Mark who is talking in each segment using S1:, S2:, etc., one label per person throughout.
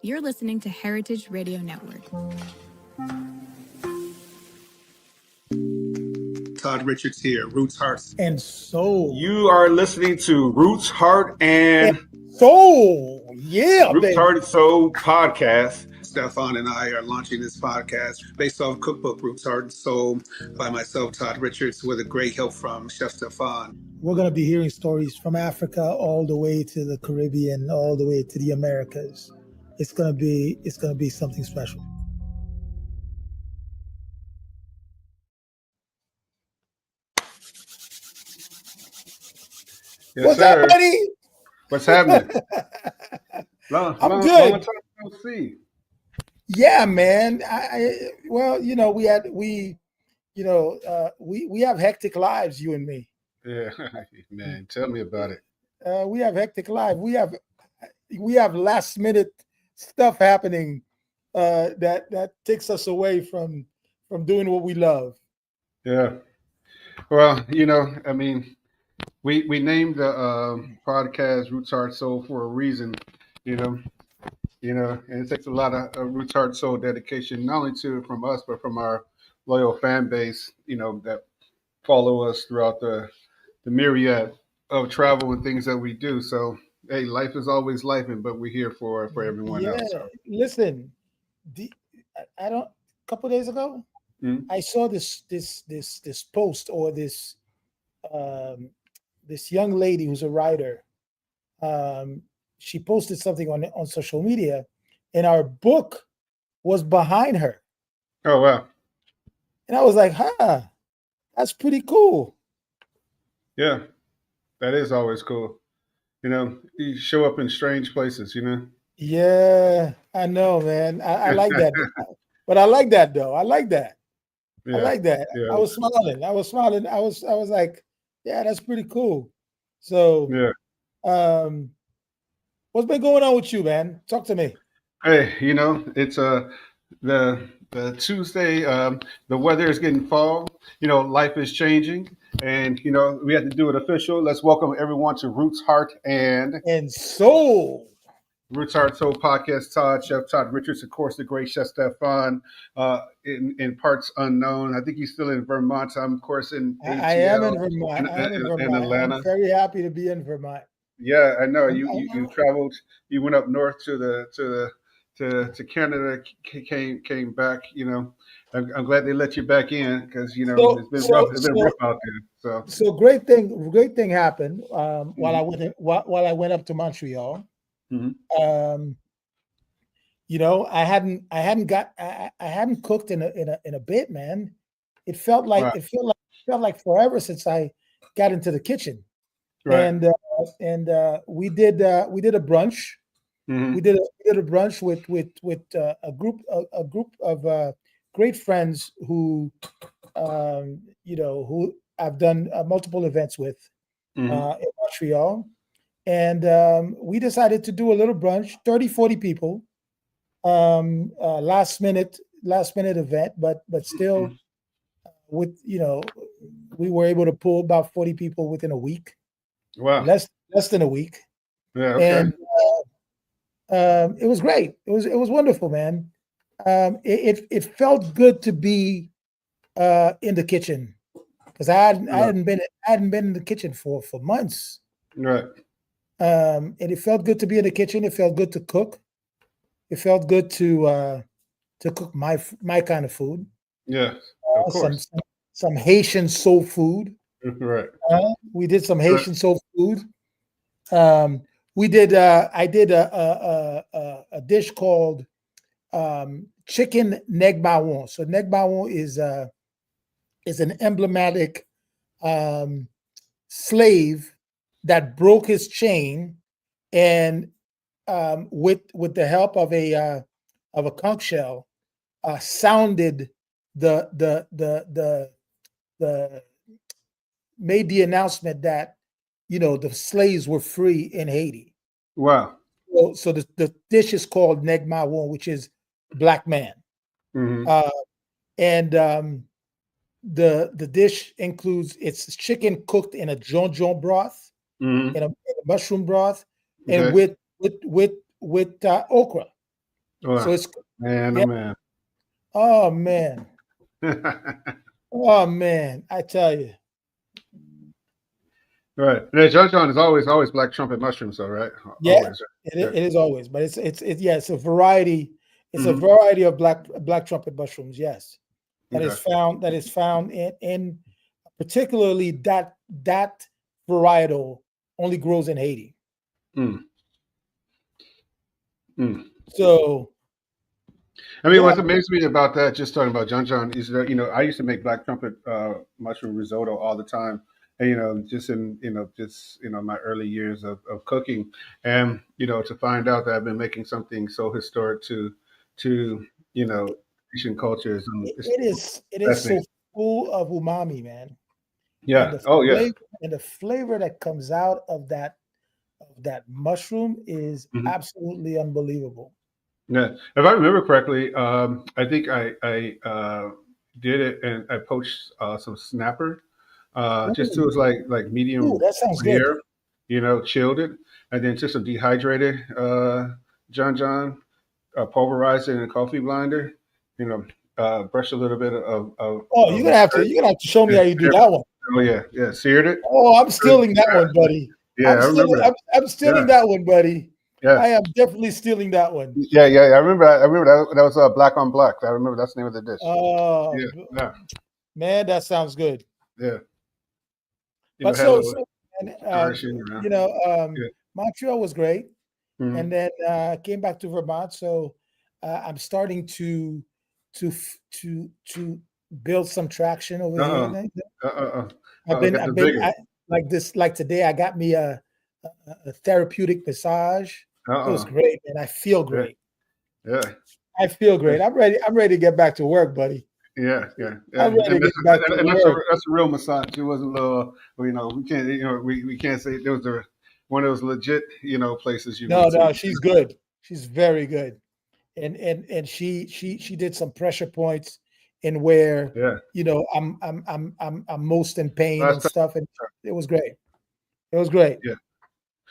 S1: You're listening to Heritage Radio Network.
S2: Todd Richards here, Roots, Hearts,
S3: and Soul.
S4: You are listening to Roots, Heart, and
S3: Soul. Yeah,
S4: Roots,
S3: baby.
S4: Heart, and Soul podcast.
S2: Stephan and I are launching this podcast based off cookbook Roots, Heart, and Soul by myself, Todd Richards, with a great help from Chef Stephan.
S3: We're going to be hearing stories from Africa all the way to the Caribbean, all the way to the Americas. It's going to be something special.
S4: Yes,
S3: What's
S4: sir.
S3: up, buddy?
S4: What's happening?
S3: I'm good.
S4: Long time no see.
S3: Yeah, man. We have hectic lives, you and me.
S4: Yeah, man. Tell me about it.
S3: We have hectic lives. We have last minute stuff happening that takes us away from doing what we love.
S4: Yeah. Well, I mean, we named the podcast Roots, Heart, Soul for a reason. And it takes a lot of Roots, Heart, Soul dedication, not only from us, but from our loyal fan base, that follow us throughout the myriad of travel and things that we do. So, hey, life is always life, but we're here for everyone else. So.
S3: Listen, a couple days ago, I saw this post or this young lady who's a writer. She posted something on social media, and our book was behind her.
S4: Oh, wow.
S3: And I was like, that's pretty cool.
S4: Yeah, that is always cool. You show up in strange places,
S3: Yeah, I know, man. I like that. But I like that, though. I like that.
S4: Yeah.
S3: I like that.
S4: Yeah.
S3: I was smiling. I was like, yeah, that's pretty cool. So,
S4: yeah.
S3: What's been going on with you, man? Talk to me.
S4: Hey, it's the Tuesday. The weather is getting fall. Life is changing, and we have to do it official. Let's welcome everyone to Roots, Heart, and
S3: Soul.
S4: Roots, Heart, Soul podcast. Chef Todd Richards, of course, the great Chef Stephan, in parts unknown. I think he's still in Vermont. I'm, of course, in ATL.
S3: I am in Vermont.
S4: In Atlanta.
S3: I'm very happy to be in Vermont.
S4: Yeah, I know. You traveled. You went up north to Canada. Came back. I'm glad they let you back in because it's been rough. It's been rough out there.
S3: So great thing happened while I went up to Montreal.
S4: Mm-hmm.
S3: I hadn't cooked in a bit, man. It felt like forever since I got into the kitchen.
S4: Right.
S3: And we did a brunch.
S4: Mm-hmm.
S3: We did a brunch with a group of great friends who I've done multiple events with in Montreal. And we decided to do a little brunch, 30, 40 people, last minute event, but still with, we were able to pull about 40 people within a week.
S4: Wow.
S3: Less than a week.
S4: Yeah. Okay.
S3: And it was great. It was wonderful, man. It felt good to be in the kitchen because I hadn't been in the kitchen for months.
S4: Right.
S3: And it felt good to be in the kitchen. It felt good to cook. It felt good to cook my kind of food.
S4: Yeah, of course.
S3: Some Haitian soul food.
S4: Right.
S3: We did some Haitian soul food. I did a dish called chicken neg bawon. So neg bawon is an emblematic slave that broke his chain, and with the help of a conch shell, sounded the made the announcement that the slaves were free in Haiti.
S4: Wow.
S3: So the dish is called neg bawon, which is black man.
S4: Mm-hmm.
S3: And the dish includes it's chicken cooked in a jonjon broth, in a mushroom broth, and with okra. So
S4: Oh,
S3: it's
S4: man, oh
S3: yeah.
S4: man.
S3: Oh man. Oh man. I tell you.
S4: Right. Yeah, John John is always black trumpet mushrooms, though, right?
S3: Yeah,
S4: Always.
S3: it is always, but yeah, it's a variety. It's a
S4: Mm-hmm.
S3: variety of black trumpet mushrooms. Yes,
S4: Okay.
S3: that is found in particularly that varietal only grows in Haiti.
S4: Mm. Mm.
S3: So
S4: I mean,
S3: yeah,
S4: what's amazed me about that, just talking about John John, is that I used to make black trumpet mushroom risotto all the time, and just in just my early years of cooking, and to find out that I've been making something so historic to Asian cultures, and it's
S3: it is so
S4: fascinating.
S3: full of umami, man, and
S4: Yeah. Oh yeah.
S3: the flavor that comes out of that mushroom is
S4: Mhm.
S3: absolutely unbelievable.
S4: Yeah, if I remember correctly, I think I did it and I poached some snapper, just to
S3: Ooh,
S4: it was like
S3: ooh,
S4: medium
S3: that sounds good.
S4: rare, chilled it, and then just some dehydrated John, pulverized it in a coffee blinder, you know, brushed a little bit
S3: Oh,
S4: of
S3: you're gonna have to show me
S4: and
S3: how you do
S4: seared
S3: that one.
S4: it. Oh yeah, yeah, seared it.
S3: Oh, I'm stealing that one, buddy.
S4: Yeah, I remember that.
S3: I'm stealing
S4: Yeah,
S3: that one, buddy.
S4: yeah.
S3: I am definitely stealing that one.
S4: Yeah. I remember that was black on black. I remember that's the name of the dish.
S3: Oh,
S4: Yeah, yeah,
S3: man, that sounds good.
S4: yeah.
S3: But
S4: Had a little
S3: and,
S4: garnishing around. Yeah.
S3: Montreal was great, and
S4: Mhm.
S3: then came back to Vermont. So I'm starting to build some traction over here.
S4: Uh-uh.
S3: And
S4: Uh-uh.
S3: I've
S4: Got the
S3: been
S4: bigger.
S3: like today. I got me a therapeutic massage. It was
S4: Uh-uh.
S3: great, and I feel
S4: Yeah.
S3: great.
S4: Yeah.
S3: I feel
S4: Yeah.
S3: great. I'm ready to get back to work, buddy.
S4: Yeah. Yeah. Yeah.
S3: I'm ready
S4: And
S3: to get back to work.
S4: that's a real massage. It wasn't a little, we can't, we can't say there was one of those legit, places you
S3: No,
S4: went to.
S3: no, she's good. She's very good. And she did some pressure points in where
S4: Yeah.
S3: I'm most in pain
S4: Last
S3: and
S4: time.
S3: stuff, and it was great. It was great.
S4: Yeah.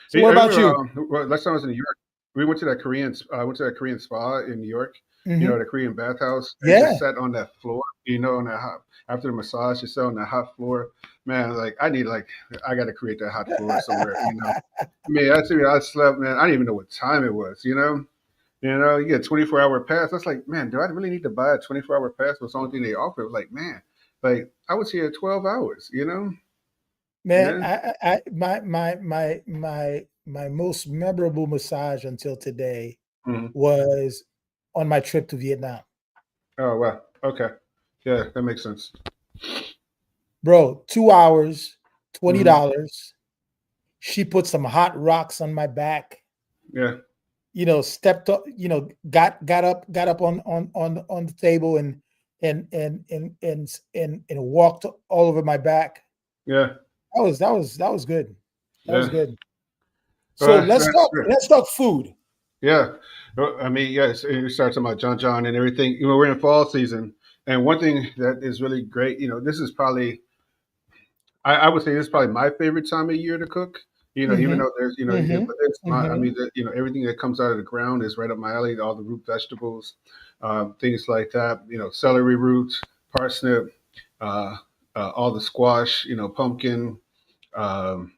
S3: So what
S4: I
S3: about
S4: remember
S3: you?
S4: last time I was in New York, we went to that Korean. I went to that Korean spa in New York.
S3: Hmm.
S4: The Korean bathhouse, and
S3: Yeah.
S4: just sat on that floor. On that hot after the massage, just sat on that hot floor. Man, like I got to create that hot floor somewhere. I mean, I slept, man. I didn't even know what time it was. You get 24-hour pass. That's like, man, do I really need to buy a 24-hour pass? That's the only thing they offer. Like, man, like I was here 12 hours.
S3: Man,
S4: Yeah.
S3: my most memorable massage until today
S4: Mhm.
S3: was on my trip to Vietnam.
S4: Oh wow. Okay. Yeah, that makes sense.
S3: Bro, 2 hours,
S4: Hmm.
S3: $20. She put some hot rocks on my back,
S4: Yeah.
S3: stepped up, got up on the table and walked all over my back.
S4: Yeah.
S3: That was good. That was
S4: Yeah.
S3: good. So
S4: Well, that's good.
S3: let's talk food.
S4: Yeah. Well, I mean, yes, you start talking about John John and everything. We're in fall season. And one thing that is really great, this is probably, I would say this is probably my favorite time of year to cook. Even
S3: Hmm.
S4: though there's,
S3: Hmm.
S4: but it's I
S3: Hmm.
S4: mean, everything that comes out of the ground is right up my alley. All the root vegetables, things like that. Celery roots, parsnip, uh, all the squash. Pumpkin, um,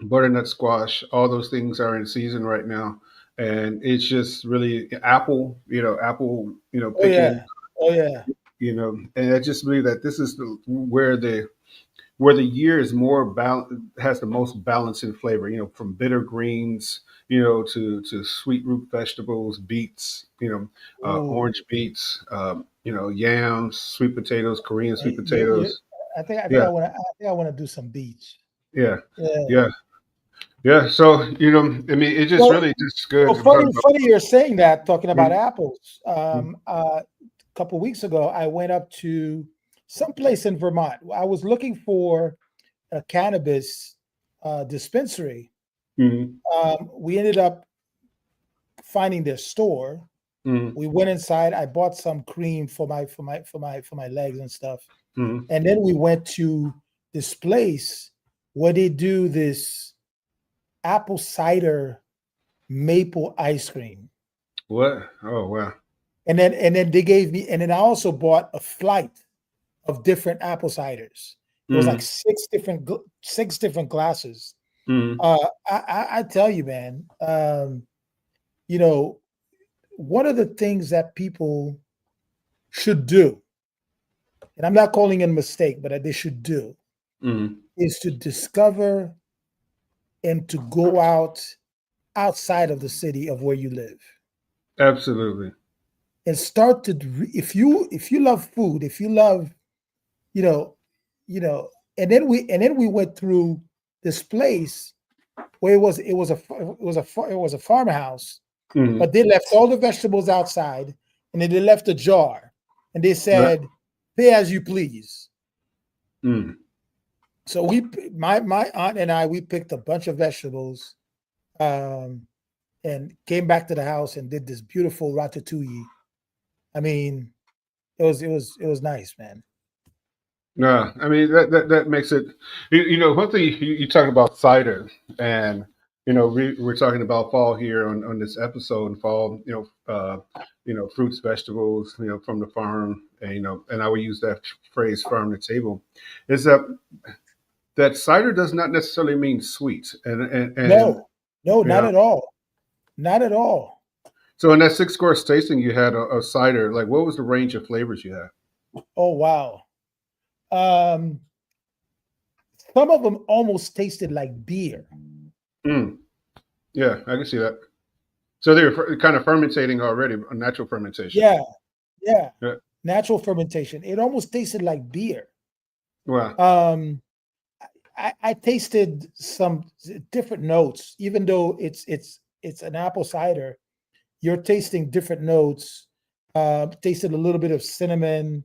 S4: butternut squash. All those things are in season right now, and it's just really apple. Apple.
S3: Oh yeah.
S4: Picking.
S3: Oh yeah.
S4: And I just believe that this is where the year is has the most balance in flavor. From bitter greens, to sweet root vegetables, beets,
S3: Ooh.
S4: orange beets, yams, sweet potatoes, Korean sweet
S3: Hey, you
S4: potatoes.
S3: I
S4: Yeah,
S3: want to do some beach.
S4: yeah,
S3: Yeah.
S4: yeah, yeah. So I mean, it's just
S3: Well,
S4: really just good.
S3: well,
S4: I'm talking about.
S3: funny you're saying that, talking about
S4: Mhm,
S3: apples.
S4: mhm,
S3: A couple weeks ago, I went up to some place in Vermont. I was looking for a cannabis dispensary.
S4: mhm,
S3: We ended up finding their store.
S4: mhm,
S3: We went inside. I bought some cream for my legs and stuff.
S4: mhm.
S3: And then we went to this place where they do this apple cider maple ice cream.
S4: What? Oh wow.
S3: And then they gave me, and then I also bought a flight of different apple ciders. It was like
S4: Mm,
S3: six different glasses.
S4: mm,
S3: I tell you, man, you know, one of the things that people should do, and I'm not calling it a mistake, but that they should do,
S4: mm.
S3: is to discover and to go outside of the city of where you live
S4: Absolutely.
S3: and start to if you love food, if you love, you know, and then we went through this place where it was a farmhouse,
S4: Mm,
S3: but they left all the vegetables outside, and then they left a jar, and they
S4: right.
S3: said, "Pay as you please."
S4: Mm.
S3: So my aunt and I, we picked a bunch of vegetables, um, and came back to the house and did this beautiful ratatouille. I mean, it was nice, man.
S4: No, I mean that makes it. One thing you talk about cider, and we're talking about fall here on this episode, and fall. Fruits, vegetables, from the farm, and and I would use that phrase "farm to table." Is that cider does not necessarily mean sweet, and
S3: No, no, not
S4: yeah.
S3: at all. Not at all.
S4: So in that six course tasting, you had a cider. Like, what was the range of flavors you had?
S3: Oh wow. Um, some of them almost tasted like beer.
S4: Mm, yeah, I can see that. So they're kind of fermentating already, a natural fermentation.
S3: Yeah, yeah.
S4: Yeah.
S3: Natural fermentation. It almost tasted like beer.
S4: Wow.
S3: Um, I tasted some different notes, even though it's an apple cider. You're tasting different notes. Tasted a little bit of cinnamon,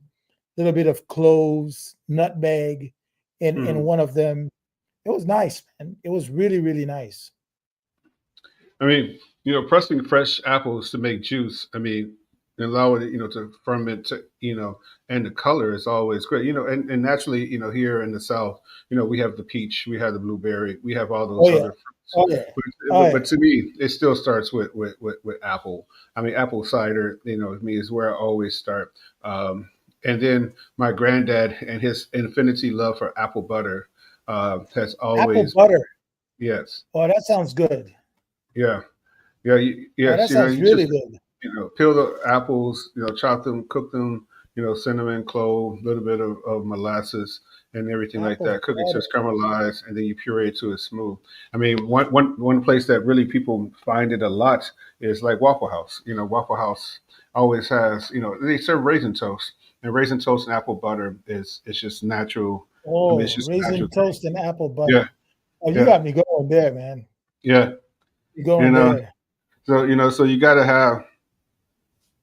S3: a little bit of cloves, nutmeg, in
S4: Mhm.
S3: one of them. It was nice, man. It was really, really nice.
S4: I mean, pressing fresh apples to make juice. I mean, and allow it, to ferment. And the color is always great. And naturally, here in the South, we have the peach, we have the blueberry, we have all
S3: Oh
S4: those
S3: yeah.
S4: other fruits.
S3: Oh yeah.
S4: But
S3: Oh
S4: but,
S3: yeah.
S4: but to me, it still starts with apple. I mean, apple cider. To me is where I always start. And then my granddad and his infinity love for apple butter has
S3: Apple
S4: always
S3: butter.
S4: yes,
S3: Oh, that sounds good.
S4: yeah. Yeah,
S3: Oh, that
S4: yes,
S3: sounds
S4: you
S3: really
S4: just
S3: good.
S4: peel the apples, chop them, cook them, cinnamon, clove, a little bit of molasses and everything like
S3: Apple
S4: that. Cook it to
S3: butter.
S4: it's caramelized, and then you puree it to it's smooth. I mean, one place that really people find it a lot is like Waffle House. Waffle House always has, they serve raisin toast, and raisin toast and apple butter is it's just natural. I mean, it's
S3: Oh,
S4: just a natural
S3: raisin
S4: thing.
S3: toast and apple
S4: Yeah,
S3: butter. Oh, you
S4: yeah,
S3: got me going there, man.
S4: yeah.
S3: You
S4: You
S3: going
S4: know,
S3: there?
S4: so you got to have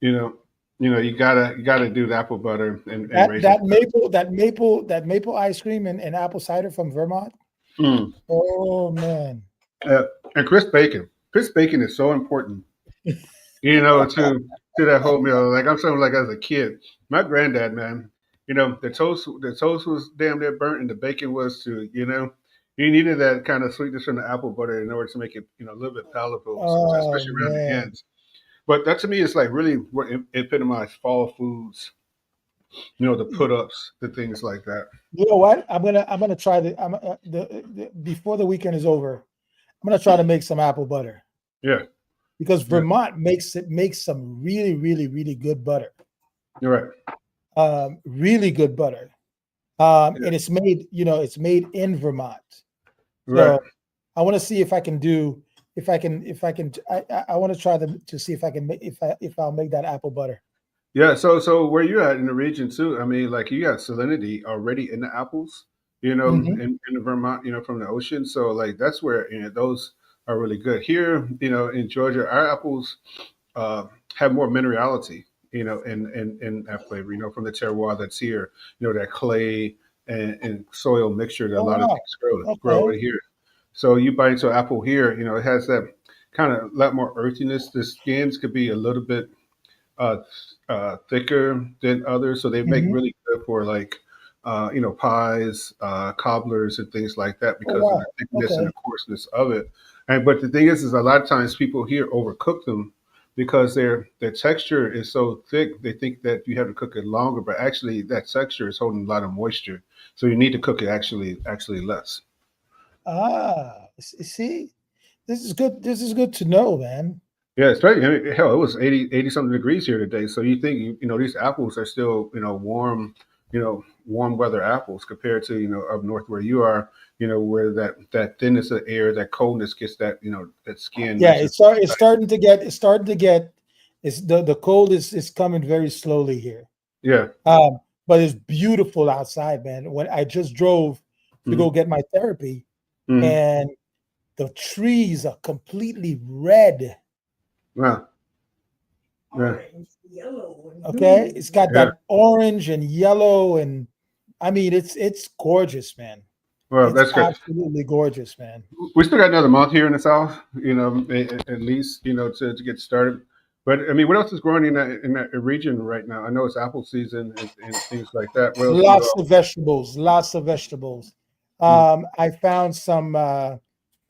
S4: you know, you gotta do the apple butter and
S3: That
S4: raisin.
S3: that maple ice cream and apple cider from Vermont.
S4: Mm.
S3: Oh man.
S4: Uh, and crisp bacon. Crisp bacon is so important, to that whole meal. Like I'm saying, like as a kid, my granddad, man, the toast was damn near burnt, and the bacon was too. You needed that kind of sweetness from the apple butter in order to make it, a little bit palatable, sometimes,
S3: Oh
S4: especially around the
S3: man.
S4: ends. But that to me is like really what epitomized fall foods. The put ups, the things like that.
S3: You know what? I'm gonna try the before the weekend is over. I'm gonna try to make some apple butter
S4: Yeah,
S3: because
S4: yeah,
S3: Vermont makes some really, really, really good butter.
S4: you're right.
S3: Really good butter.
S4: Yeah,
S3: And it's made in Vermont.
S4: right.
S3: So I want to see if I can do if I can I want to try to see if I can make if I'll make that apple butter.
S4: Yeah, so where you at in the region too? I mean, like you got salinity already in the apples,
S3: Hmm.
S4: in the Vermont, from the ocean. So like that's where those are really good. Here, in Georgia, our apples uh, have more minerality, in that flavor, from the terroir that's here, that clay and soil mixture that a
S3: Oh
S4: lot of
S3: wow.
S4: things grow
S3: Okay.
S4: in here. So you bite into an apple here, it has that kind of lot more earthiness. The skins could be a little bit uh, thicker than others, so they make
S3: Hmm.
S4: really good for like pies, cobblers, and things like that
S3: Oh
S4: because of the
S3: wow.
S4: thickness and the
S3: Okay.
S4: coarseness of it. And but the thing is a lot of times people here overcook them because their texture is so thick, they think that you have to cook it longer, but actually that texture is holding a lot of moisture, so you need to cook it actually less.
S3: See, this is good. This is good to know, man.
S4: Yeah, it's very, I mean, hell, it was 80 something degrees here today. So you think, these apples are still, warm, warm weather apples compared to, up north where you are, where that thinness of air, that coldness gets that, that skin
S3: Yeah,
S4: nice and
S3: it's starting to get it's the cold is coming very slowly here.
S4: yeah.
S3: But it's beautiful outside, man. When I just drove to
S4: Mm-hmm.
S3: go get my therapy,
S4: Mm-hmm.
S3: and the trees are completely red.
S4: Wow. Yeah.
S3: Okay, it's got
S4: Yeah.
S3: that orange and yellow, and I mean it's gorgeous, man.
S4: Well,
S3: It's
S4: that's good.
S3: absolutely gorgeous, man.
S4: We still got another month here in the South, at least, to get started. But I mean, what else is growing in that region right now? I know it's apple season and things like that. What else do you
S3: Lots
S4: all?
S3: of vegetables, lots of vegetables. I found some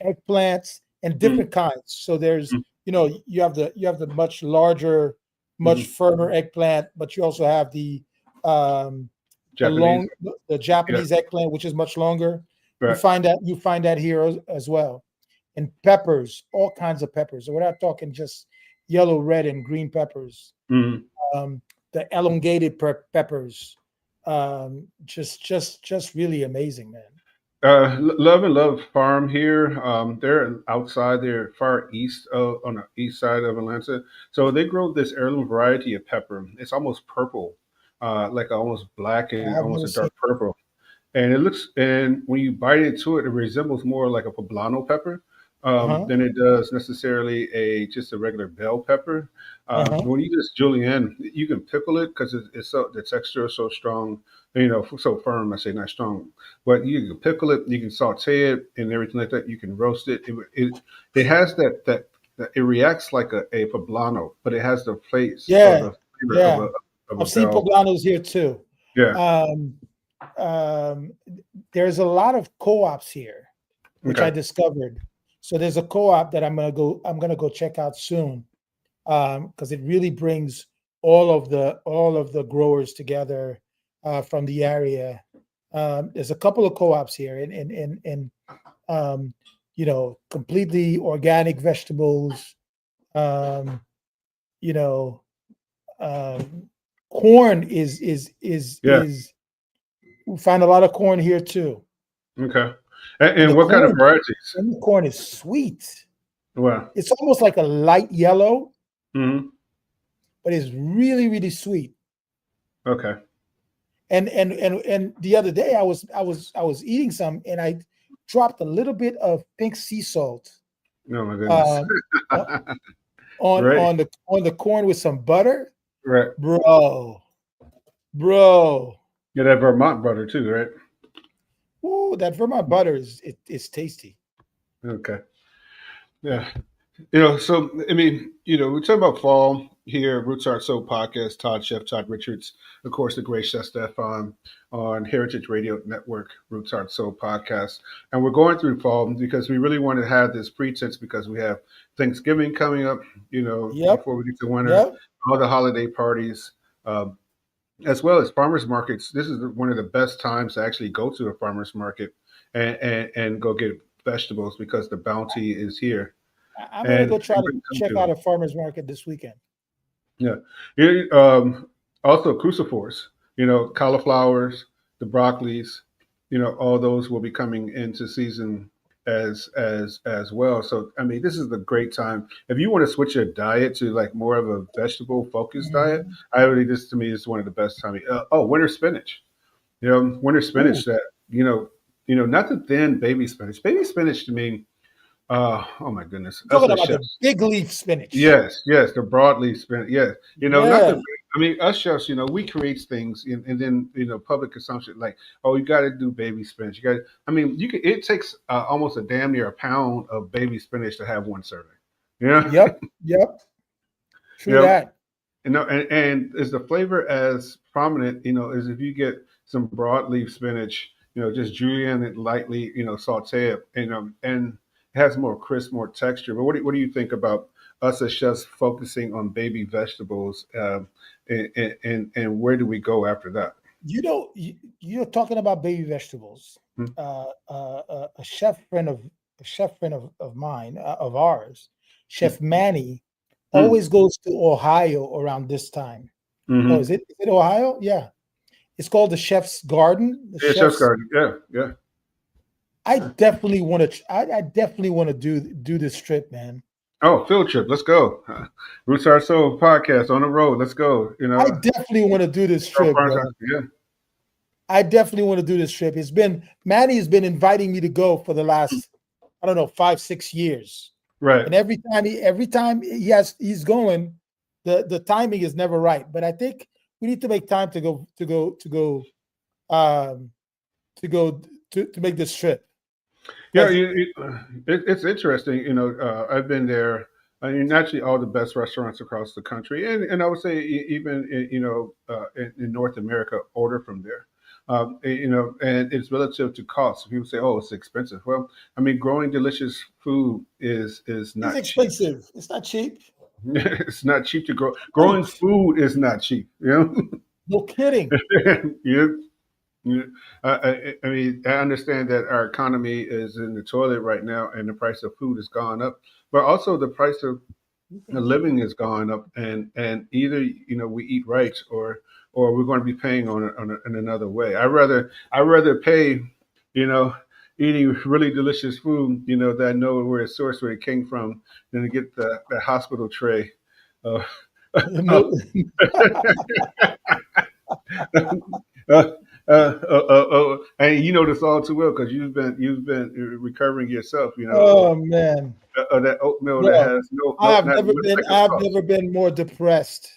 S3: eggplants and
S4: Mm-hmm.
S3: different kinds. So there's, you have the much larger, much
S4: Mm-hmm.
S3: firmer eggplant, but you also have um,
S4: Japanese.
S3: the
S4: Yeah.
S3: Japanese eggplant, which is much longer. You
S4: Right.
S3: find that here as well, and peppers, all kinds of peppers. So we're not talking just yellow, red, and green peppers.
S4: Mm-hmm.
S3: Um, the elongated peppers, just really amazing, man.
S4: Love and Love Farm here. They're outside. They're far east on the east side of Atlanta. So they grow this heirloom variety of pepper. It's almost purple, like almost black and
S3: I've
S4: almost
S3: never
S4: a
S3: seen.
S4: dark purple. And when you bite into it, it resembles more like a poblano pepper
S3: Uh-huh.
S4: than it does necessarily just a regular bell pepper.
S3: Uh-huh.
S4: When you just julienne, you can pickle it because it's so the texture is so strong, so firm. I say not strong, but you can pickle it, you can saute it, and everything like that. You can roast it. It has that it reacts like a poblano, but it has the place or
S3: Yeah,
S4: the flavor of
S3: yeah.
S4: a
S3: I've seen
S4: bell.
S3: poblanos here too.
S4: Yeah.
S3: Um, um, there's a lot of co-ops here, which I
S4: Okay.
S3: discovered. So there's a co-op that I'm gonna go check out soon, because it really brings all of the growers together from the area. There's a couple of co-ops here, and um, completely organic vegetables. Um, you know, um, corn
S4: Yeah.
S3: is we find a lot of corn here too,
S4: Okay.
S3: and
S4: And what kind of varieties?
S3: the corn is sweet.
S4: Well,
S3: It's almost like a light yellow,
S4: hmm,
S3: but it's really really sweet.
S4: okay.
S3: And the other day I was eating some, and I dropped a little bit of pink sea salt
S4: Oh my goodness.
S3: um, on on
S4: Right.
S3: on the corn with some butter,
S4: Right.
S3: bro, bro.
S4: Yeah, that Vermont butter too, right?
S3: Ooh, that Vermont butter is tasty.
S4: Okay. Yeah. So I mean, we talk about fall here, Roots Art Soul podcast, Chef Todd Richards, of course, the great Chef Stephan on Heritage Radio Network, Roots Art Soul podcast. And we're going through fall because we really want to have this pretense because we have Thanksgiving coming up,
S3: Yep,
S4: before we get to winter,
S3: yep.
S4: all the holiday parties, as well as farmers markets. This is one of the best times to actually go to a farmers market and go get vegetables because the bounty is here
S3: I'm gonna
S4: and
S3: go try to
S4: everybody come
S3: check
S4: to
S3: out
S4: them.
S3: a farmer's market this weekend.
S4: Yeah. Also crucifores, cauliflowers, the broccolis, all those will be coming into season as well. So I mean, this is the great time. If you want to switch your diet to like more of a vegetable focused diet,
S3: Mhm.
S4: I really this to me is one of the best time. Winter spinach. Winter
S3: Ooh,
S4: spinach that not the thin baby spinach. Baby spinach to me. Oh my goodness,
S3: you're
S4: us
S3: talking
S4: as
S3: about the
S4: chefs.
S3: big leaf spinach.
S4: Yes, yes, the broadleaf spinach. Yes, not
S3: Yeah.
S4: the. I mean, us chefs, we create things, and then public consumption. Like, oh, you got to do baby spinach. You got. I mean, you can. It takes almost a damn near a pound of baby spinach to have one serving. Yeah,
S3: Yep. Yep.
S4: you
S3: True
S4: know,
S3: that.
S4: and is the flavor as prominent? As if you get some broadleaf spinach, just julienne it lightly, saute it, and it has more crisp, more texture. But what do you think about us as chefs focusing on baby vegetables, and where do we go after that?
S3: You're talking about baby vegetables.
S4: Hmm.
S3: A chef friend of mine, of ours, Chef Manny, always goes to Ohio around this time. Oh,
S4: Mm-hmm.
S3: is it Ohio? Yeah, it's called the Chef's Garden. The
S4: Yeah, Chef's
S3: Chef's.
S4: Garden. Yeah, yeah.
S3: I definitely want to. I definitely want to do this trip, man.
S4: Oh, field trip. Let's go. Roots Our Soul podcast on the road. Let's go.
S3: I definitely want to do this
S4: South
S3: trip, bro.
S4: Yeah.
S3: I definitely want to do this trip. Manny has been inviting me to go for the last, I don't know, 5-6 years.
S4: Right.
S3: And every time he's going, the timing is never right. But I think we need to make time to make this trip.
S4: Yeah, it's interesting. I've been there. I mean, naturally, all the best restaurants across the country, and I would say even in North America, order from there. And it's relative to cost. People say, "Oh, it's expensive." Well, I mean, growing delicious food is not
S3: It's
S4: cheap.
S3: expensive. It's not cheap.
S4: It's not cheap to grow. Growing food is not cheap.
S3: No kidding.
S4: Yeah. Yeah. I mean, I understand that our economy is in the toilet right now, and the price of food has gone up, but also the price of living has gone up, and either we eat right, or we're going to be paying in another way. I rather pay, you know, eating really delicious food, that I know where it's sourced, where it came from, than to get the hospital tray. Uh,
S3: No,
S4: Uh, and you know this all too well because you've been recovering yourself.
S3: oh man.
S4: That oatmeal that
S3: Bro,
S4: has no
S3: I have
S4: not
S3: never
S4: one
S3: been
S4: second
S3: I have
S4: sauce.
S3: never been more depressed.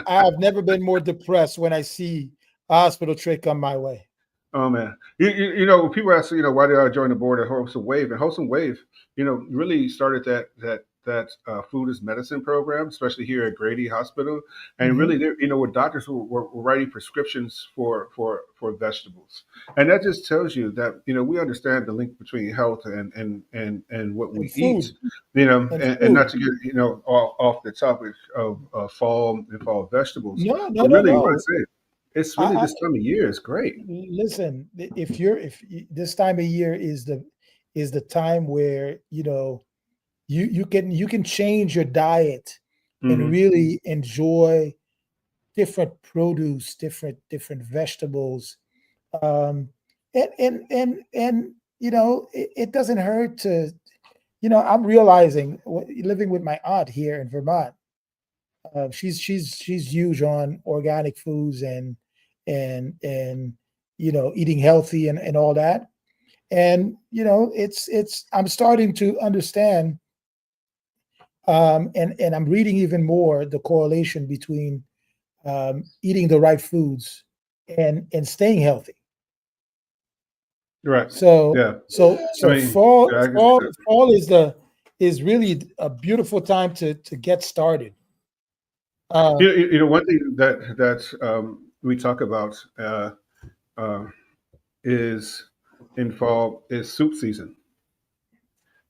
S3: I have never been more depressed when I see a hospital tray come my way.
S4: Oh man, when people ask, why did I join the board at Wholesome Wave? And Wholesome Wave, really started that food is medicine program, especially here at Grady Hospital, and
S3: Mhm.
S4: really, where doctors were writing prescriptions for vegetables, and that just tells you that we understand the link between health and what
S3: And
S4: we eat,
S3: food. And
S4: and not
S3: food.
S4: to get off the topic of fall vegetables,
S3: No, no,
S4: but
S3: no,
S4: really, what I
S3: no.
S4: say, it's really
S3: I
S4: this time of year is great.
S3: listen. This time of year is the time where you can change your diet and
S4: Hmm.
S3: really enjoy different produce, different vegetables. Um, and it doesn't hurt to, I'm realizing living with my aunt here in Vermont. She's huge on organic foods and eating healthy and all that. And it's I'm starting to understand, and I'm reading even more the correlation between eating the right foods and staying healthy.
S4: Right.
S3: So
S4: Yeah.
S3: so
S4: I
S3: so
S4: mean,
S3: fall
S4: yeah,
S3: fall fall is really a beautiful time to get started. Uh,
S4: one thing that we talk about uh, is in fall is soup season.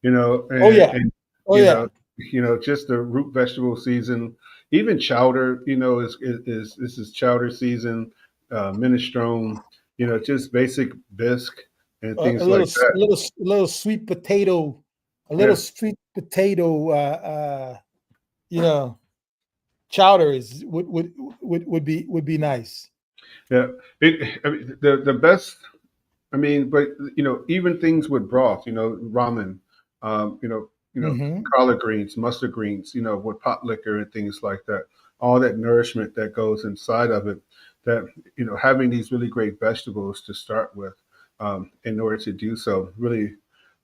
S3: oh
S4: And,
S3: yeah,
S4: and
S3: oh
S4: you
S3: yeah.
S4: know, just the root vegetable season, even chowder. Is this is chowder season, minestrone. Just basic bisque and
S3: A
S4: things
S3: little
S4: like that.
S3: little sweet potato, a little
S4: Yeah.
S3: sweet potato. You know, chowder is would be nice.
S4: Yeah. I mean, the best. I mean, but even things with broth, ramen, um, you know,
S3: Hmm.
S4: collard greens, mustard greens, with pot liquor and things like that. All that nourishment that goes inside of it. That having these really great vegetables to start with, in order to do so, really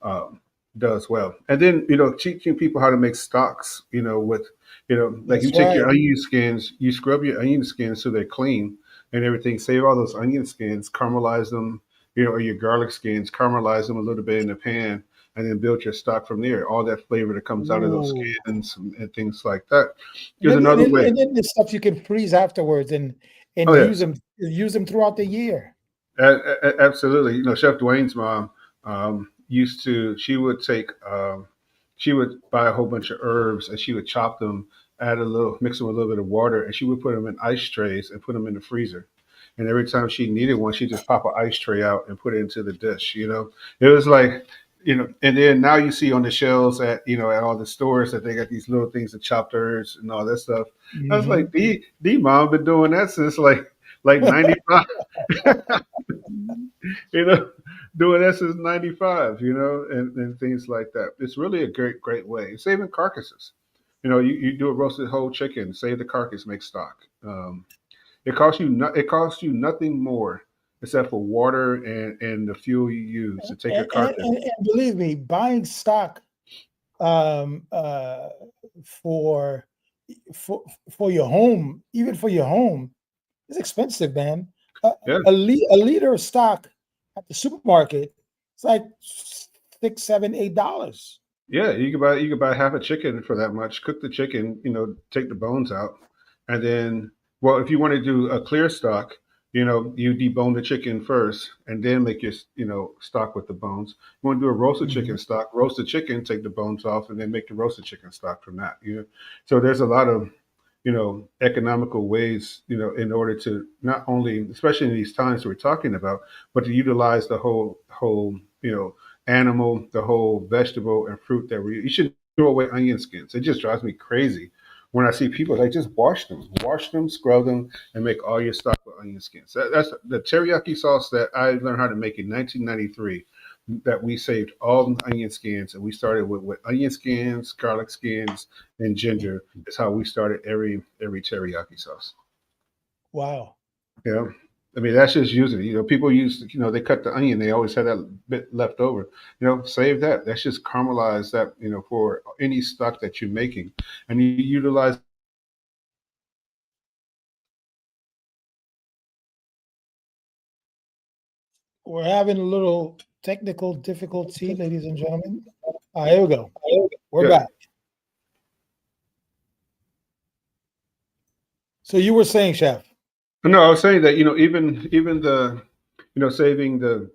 S4: um, does well. And then teaching people how to make stocks, with like you
S3: That's
S4: take your
S3: right.
S4: onion skins, you scrub your onion skins so they're clean and everything. Save all those onion skins, caramelize them, or your garlic skins, caramelize them a little bit in the pan, and then build your stock from there. All that flavor that comes out of those
S3: Ooh.
S4: skins and things like that
S3: And
S4: is
S3: then, and
S4: another
S3: then,
S4: way.
S3: and then the stuff you can freeze afterwards and
S4: Oh yeah,
S3: use them throughout the year.
S4: absolutely. Chef Dwayne's mom used to. She would take she would buy a whole bunch of herbs and she would chop them, mix them with a little bit of water, and she would put them in ice trays and put them in the freezer. And every time she needed one, she'd just pop an ice tray out and put it into the dish. It was like, and then now you see on the shelves at all the stores that they got these little things of chopped herbs and all that stuff. I was
S3: Mhm.
S4: like, D mom been doing that since like 95, you know, doing that since 95, and things like that. It's really a great way. Saving carcasses. You do a roasted whole chicken, save the carcass, make stock. It costs you nothing more except for water and the fuel you use to take a carcass.
S3: And believe me, buying stock um, uh, for for your home, even for your home, is expensive, man.
S4: Yeah,
S3: A liter of stock at the supermarket, it's like $6, $7, $8.
S4: yeah. You could buy half a chicken for that much. Cook the chicken, take the bones out, and then, well, if you want to do a clear stock, you debone the chicken first, and then make your stock with the bones. You want to do a roasted
S3: Mhm.
S4: chicken stock, roast the chicken, take the bones off, and then make the roasted chicken stock from that. So there's a lot of economical ways, in order to not only, especially in these times we're talking about, but to utilize the whole, animal, the whole vegetable and fruit that you should throw away onion skins. It just drives me crazy when I see people like just wash them, scrub them, and make all your stock with onion skins. That's the teriyaki sauce that I learned how to make in 1993. That we saved all the onion skins, and we started with onion skins, garlic skins, and ginger. Is how we started every teriyaki sauce.
S3: Wow.
S4: Yeah, I mean that's just using it. People use they cut the onion, they always have that bit left over. Save that. That's just caramelize that for any stock that you're making, and you utilize.
S3: We're having a little technical difficulty, ladies and gentlemen. Here we go. We're
S4: Yeah.
S3: back. So you were saying, Chef?
S4: No, I was saying that even the saving the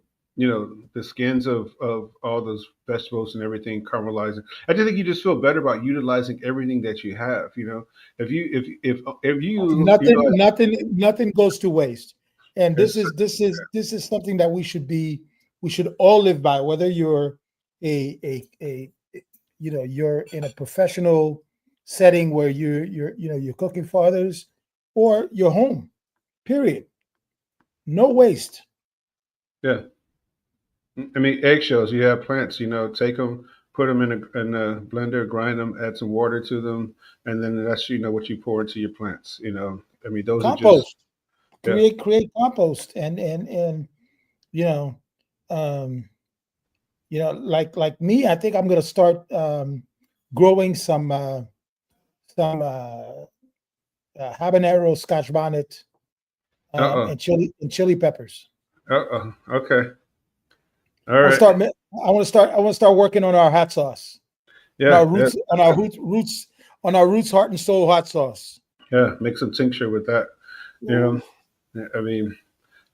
S4: skins of all those vegetables and everything, caramelizing. I just think you just feel better about utilizing everything that you have. If you utilize
S3: Nothing goes to waste. And
S4: it's,
S3: this is something that we should all live by, whether you're a you're in a professional setting where you're cooking for others, or your home. Period. No waste.
S4: yeah. I mean, eggshells. You have plants. Take them, put them in a blender, grind them, add some water to them, and then that's what you pour into your plants. I mean, those are just
S3: Compost.
S4: yeah.
S3: Create compost, and you know um like me, I think I'm going to start growing some habanero, scotch bonnet,
S4: Uh
S3: and chili peppers.
S4: Okay. All
S3: I want to
S4: right.
S3: start. I want to start working on our hot sauce, on
S4: Yeah. Yeah.
S3: on our roots heart and soul hot sauce.
S4: Yeah. Make some tincture with that. You
S3: Ooh.
S4: know. I mean,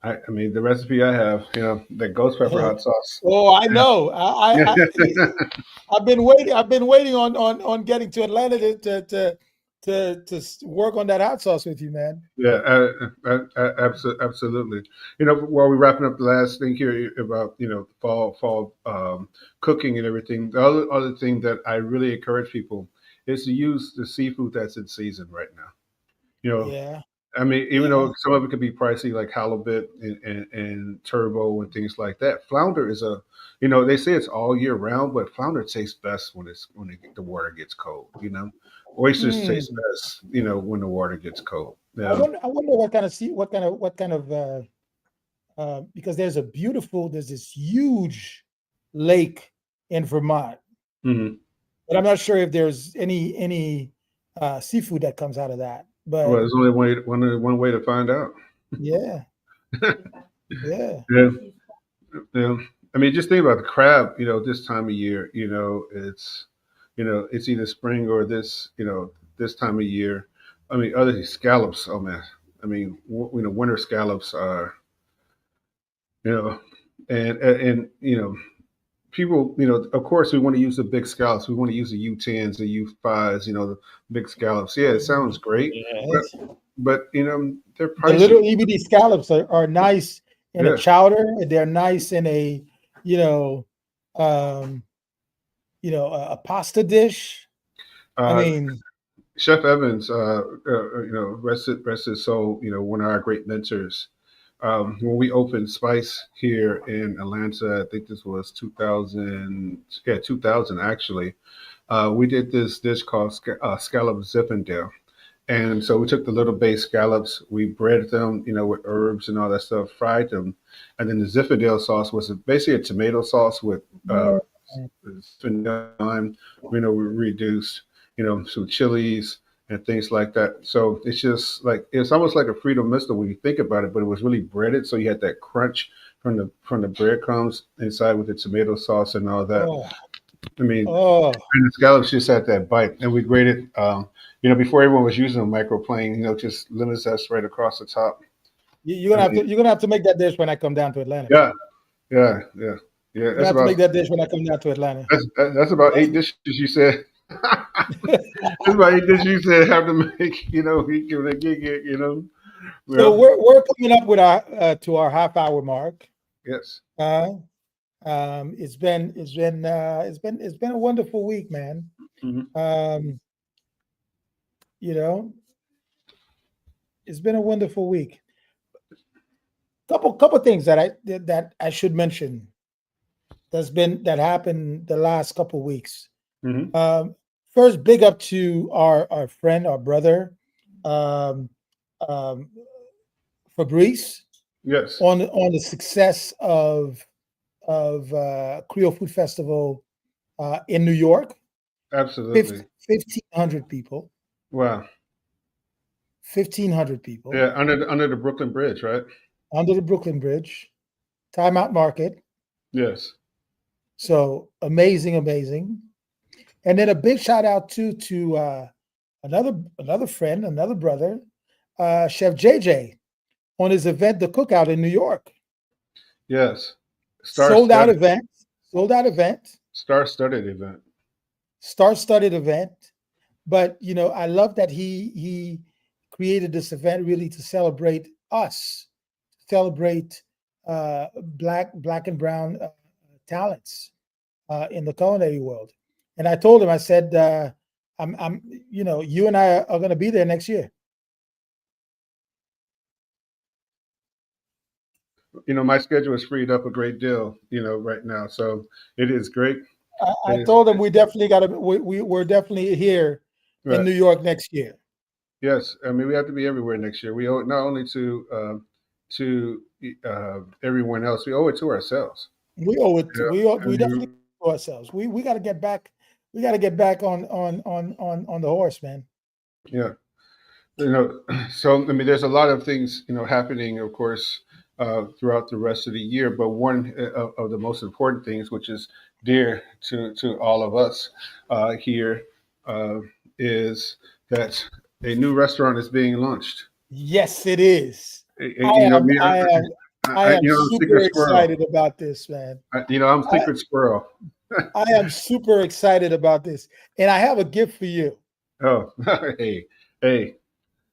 S4: I mean the recipe I have. The ghost pepper hot sauce.
S3: Oh, I know.
S4: Yeah.
S3: I've been waiting. I've been waiting on getting to Atlanta to work on that hot sauce with you, man.
S4: Yeah, absolutely. While we're wrapping up the last thing here about fall cooking and everything, the other thing that I really encourage people is to use the seafood that's in season right now. You know,
S3: Yeah,
S4: I mean, even
S3: yeah.
S4: though some of it could be pricey, like halibut and turbo and things like that, flounder is they say it's all year round, but flounder tastes best the water gets cold. Oysters taste
S3: Mm.
S4: best, when the water gets cold.
S3: I
S4: Yeah.
S3: wonder. I wonder what kind of because there's this huge lake in Vermont,
S4: Hmm.
S3: but I'm not sure if there's any seafood that comes out of that.
S4: Well,
S3: But
S4: there's only one way to find out.
S3: yeah, yeah.
S4: Yeah. Yeah. I mean, just think about the crab. This time of year. It's either spring or this time of year. I mean, other scallops. Oh man. I mean, winter scallops are you know, and people, of course, we want to use the big scallops. We want to use the U10s, the U5s, the big scallops. Yeah, it sounds great, but
S3: Yes.
S4: they're
S3: The little
S4: pricey.
S3: EBD scallops are nice in a
S4: Yeah.
S3: chowder. They're nice in a, you know, um, a pasta dish. I
S4: Uh,
S3: mean,
S4: Chef Evans, rest his soul, one of our great mentors. When we opened Spice here in Atlanta, I think this was 2000, yeah, 2000 actually. We did this dish called scallop Zinfandel. And so we took the little bay scallops, we breaded them, with herbs and all that stuff, fried them, and then the Zinfandel sauce was basically a tomato sauce with Zinfandel lime, reduced, some chilies and things like that. So it's just like it's almost like a Frito Misto when you think about it, but it was really breaded, so you had that crunch from the breadcrumbs inside with the tomato sauce and all that.
S3: oh,
S4: I mean,
S3: oh,
S4: and the scallops just had that bite, and we grated. Before everyone was using a microplane, just lemon zest right across the top.
S3: you're
S4: I
S3: gonna have
S4: mean,
S3: to make that dish when I come down to Atlanta, man.
S4: yeah, yeah, yeah, yeah.
S3: You're gonna have to make that dish when I come down to Atlanta.
S4: That's about 8 dishes you said. That's about 8 dishes you said have to make. He give it a gig.
S3: So
S4: Well,
S3: we're coming up with our to our half hour mark.
S4: yes.
S3: Uh, it's been a wonderful week, man.
S4: Hmm.
S3: Um, you know, it's been a wonderful week. Couple things that I should mention that happened the last couple weeks.
S4: Hmm.
S3: First, big up to our friend, our brother, um, um, Fabrice,
S4: Yes,
S3: on the success of Creole Food Festival in New York.
S4: absolutely.
S3: 1,500 people.
S4: Wow.
S3: 1,500 people
S4: Yeah, under the Brooklyn Bridge, right?
S3: under the Brooklyn Bridge, Timeout Market.
S4: Yes.
S3: So amazing, amazing. And then a big shout out to another friend, another brother, Chef JJ, on his event, The Cookout in New York.
S4: Yes. Star
S3: Sold out
S4: studded.
S3: event, sold out event,
S4: Star studded event.
S3: star-studded event. But I love that he created this event really to celebrate us, celebrate black and brown talents in the culinary world. And I told him, I said, I'm you and I are going to be there next year.
S4: My schedule is freed up a great deal, right now. So it is great.
S3: I
S4: It is,
S3: told him we definitely got to. We're definitely here in
S4: right.
S3: New York next year.
S4: Yes. I mean, we have to be everywhere next year. We owe it not only to everyone else, we owe it to ourselves.
S3: We owe it. We definitely
S4: And
S3: owe ourselves. We got to get back. We got to get back on the horse, man.
S4: yeah. So I mean, there's a lot of things happening, of course, throughout the rest of the year. But one of the most important things, which is dear to all of us here, uh, is that a new restaurant is being launched.
S3: Yes, it is. I
S4: You know
S3: am.
S4: me,
S3: I am. I am
S4: I'm secret
S3: super
S4: squirrel.
S3: excited about this, man.
S4: I'm
S3: I,
S4: secret squirrel.
S3: I am super excited about this, and I have a gift for you.
S4: Oh, hey, hey,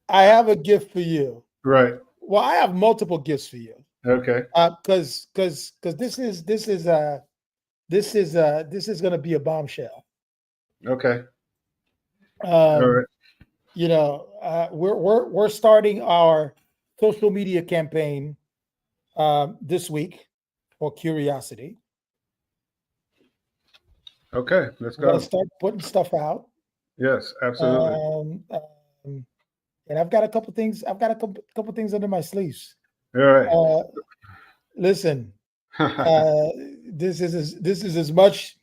S3: I have a gift for you.
S4: right,
S3: Well, I have multiple gifts for you.
S4: okay,
S3: Because this is going to be a bombshell.
S4: okay, all
S3: Um,
S4: right,
S3: we're starting our social media campaign this week for Curiosity.
S4: okay, let's
S3: We're going
S4: go.
S3: to start putting stuff out.
S4: Yes, absolutely.
S3: And I've got a couple things. I've got a couple things under my sleeves.
S4: All right.
S3: Uh, listen, this is as much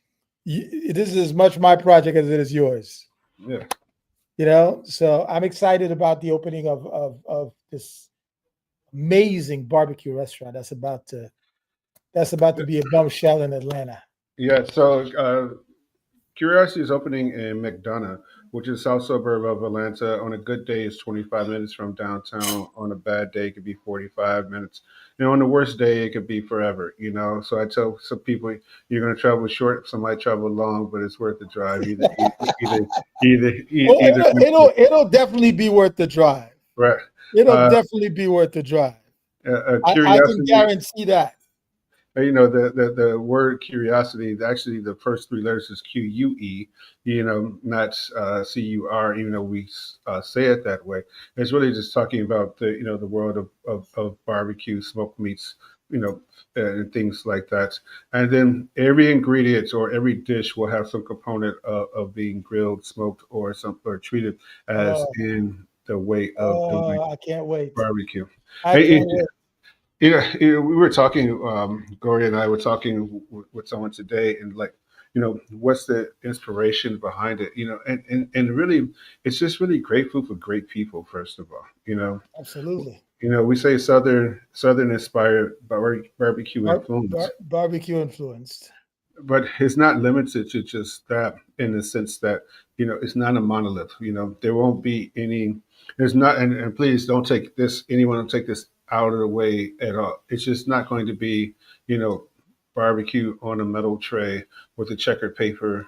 S3: my project as it is yours.
S4: Yeah.
S3: So I'm excited about the opening of this amazing barbecue restaurant that's about to be a bombshell in Atlanta.
S4: Yeah. So Curiosity is opening in McDonough, which is a south suburb of Atlanta. On a good day, it's 25 minutes from downtown. On a bad day, it could be 45 minutes. on the worst day, it could be forever. So I tell some people, you're going to travel short, some might travel long, but it's worth the drive.
S3: Well,
S4: Either.
S3: it'll definitely be worth the drive.
S4: Right.
S3: It'll
S4: Uh,
S3: definitely be worth the drive. I can
S4: Curiosity.
S3: guarantee that.
S4: The word curiosity, actually the first three letters is QUE, not CUR, even though we say it that way. It's really just talking about the world of barbecue, smoked meats, and things like that. And then every ingredient or every dish will have some component of being grilled, smoked, or treated as
S3: Oh,
S4: in the way of doing
S3: I can't wait.
S4: barbecue.
S3: I
S4: Hey,
S3: can't wait.
S4: we were talking, Gloria and I were talking with someone today, and like, what's the inspiration behind it? And really, it's just really great food for great people. First of all,
S3: Absolutely.
S4: we say Southern inspired barbecue influence,
S3: Barbecue influenced.
S4: but it's not limited to just that, in the sense that it's not a monolith. There won't be any. There's not, and please don't take this. Anyone will take this out of the way at all. It's just not going to be you know barbecue on a metal tray with a checkered paper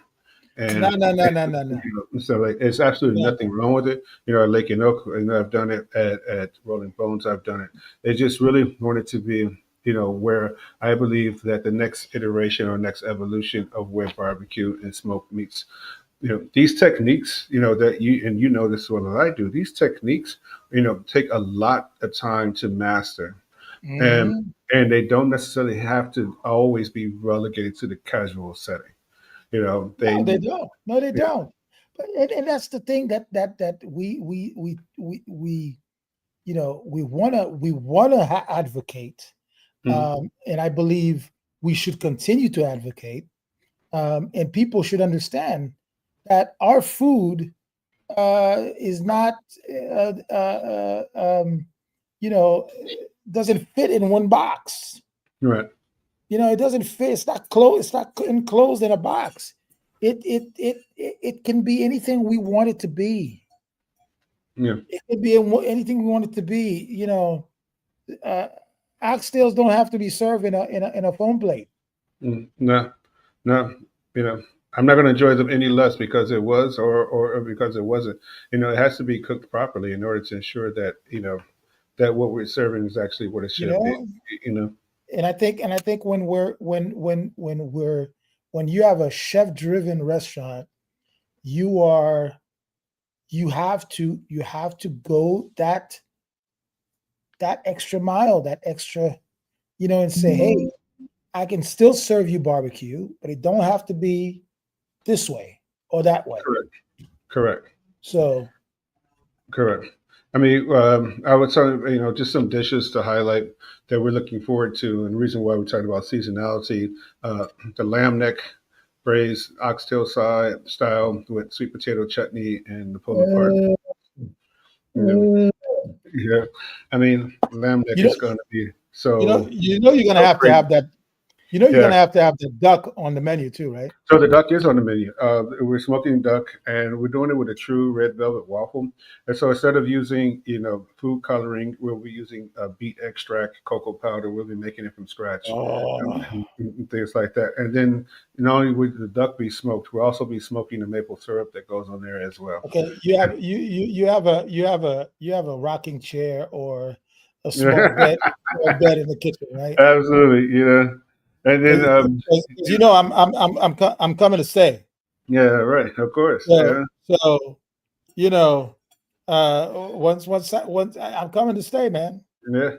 S3: No,
S4: and
S3: no, no, no, no, no.
S4: so like it's absolutely
S3: No.
S4: nothing wrong with it. At Lake and Oak, I've done it at Rolling Bones. I've done it. They just really want it to be, where I believe that the next iteration or next evolution of where barbecue and smoked meats, these techniques, that you know this one that I do. These techniques, take a lot of time to master, and
S3: Mhm.
S4: and they don't necessarily have to always be relegated to the casual setting.
S3: No,
S4: They
S3: they don't. No, they
S4: yeah.
S3: don't. But and that's the thing that we we wanna advocate,
S4: Mhm.
S3: and I believe we should continue to advocate, and people should understand that our food is not, uh, uh, uh, um, you know, doesn't fit in one box.
S4: Right.
S3: It doesn't fit. It's not closed. It's not enclosed in a box. It can be anything we want it to be.
S4: Yeah.
S3: It could be anything we want it to be. Uh, oxtails don't have to be served in a foam plate.
S4: No, no, I'm not going to enjoy them any less because it was or because it wasn't. It has to be cooked properly in order to ensure that, that what we're serving is actually what it
S3: You
S4: should be,
S3: know,
S4: you know.
S3: and I think when you have a chef driven restaurant, you are you have to go that extra mile, that extra, and say, hey, I can still serve you barbecue, but it don't have to be this way or that way.
S4: Correct. Correct.
S3: So,
S4: Correct. I mean, I would say, just some dishes to highlight that we're looking forward to, and the reason why we're talking about seasonality, uh, the lamb neck braised oxtail side style with sweet potato chutney and the pulled apart.
S3: uh,
S4: You know,
S3: uh,
S4: yeah, I mean, lamb neck
S3: you know,
S4: is going to be so
S3: you're gonna
S4: so
S3: have to
S4: great.
S3: have that. You're
S4: Yeah.
S3: gonna have to have the duck on the menu too, right?
S4: So the duck is on the menu. We're smoking duck, and we're doing it with a true red velvet waffle. And so instead of using, food coloring, we'll be using beet extract, cocoa powder. We'll be making it from scratch,
S3: Oh,
S4: and things like that. And then not only would the duck be smoked, we'll also be smoking the maple syrup that goes on there as well.
S3: okay. You have a rocking chair or a small bed in the kitchen, right?
S4: Absolutely, and then
S3: 'Cause I'm coming to stay.
S4: yeah, right, of course,
S3: So
S4: yeah.
S3: so you know, I'm coming to stay, man.
S4: Yeah.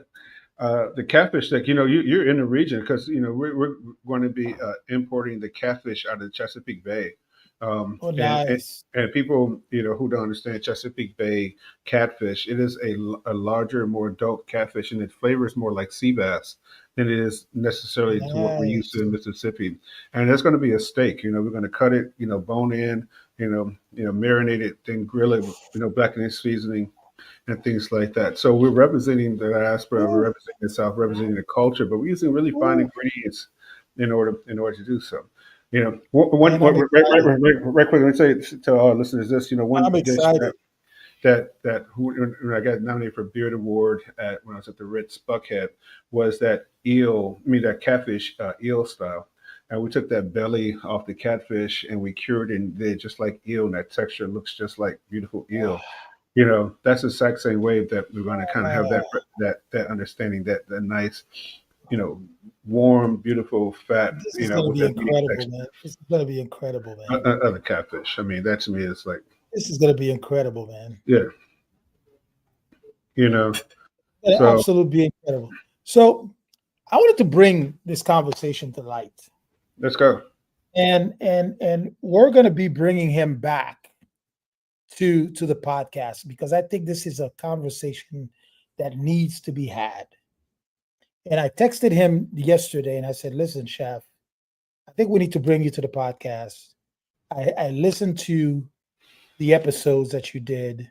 S4: The catfish that you're in the region because we're going to be importing the catfish out of the Chesapeake Bay,
S3: Oh,
S4: and
S3: nice.
S4: and people who don't understand Chesapeake Bay catfish, it is a larger, more adult catfish, and it flavors more like sea bass than it is necessarily to what we're used to
S3: Nice.
S4: in Mississippi. And that's going to be a steak. We're going to cut it, bone in, marinate it, then grill it, with, blackened seasoning and things like that. So we're representing the diaspora, we're
S3: Ooh,
S4: representing the South, representing the culture, but we're using really fine
S3: ooh,
S4: ingredients in order to do so. One
S3: man, I'm excited.
S4: right quick, let me say to our listeners this. One
S3: I'm
S4: dish that
S3: excited.
S4: when I got nominated for Beard Award when I was at the Ritz Buckhead was that that catfish eel style. And we took that belly off the catfish and we cured it and did just like eel, and that texture looks just like beautiful eel. That's the exact same way that we're going to kind of have that understanding, that nice, warm, beautiful fat,
S3: This is going to
S4: with
S3: be
S4: that meaty
S3: incredible,
S4: texture
S3: man. This is going to be incredible, man.
S4: of the catfish. I mean, that to me is like,
S3: This is going to be incredible, man.
S4: yeah, you know.
S3: It'll
S4: So
S3: absolutely be incredible. So I wanted to bring this conversation to light,
S4: let's go.
S3: and we're going to be bringing him back to the podcast because I think this is a conversation that needs to be had. And I texted him yesterday and I said, "Listen, Chef, I think we need to bring you to the podcast. I listened to the episodes that you did,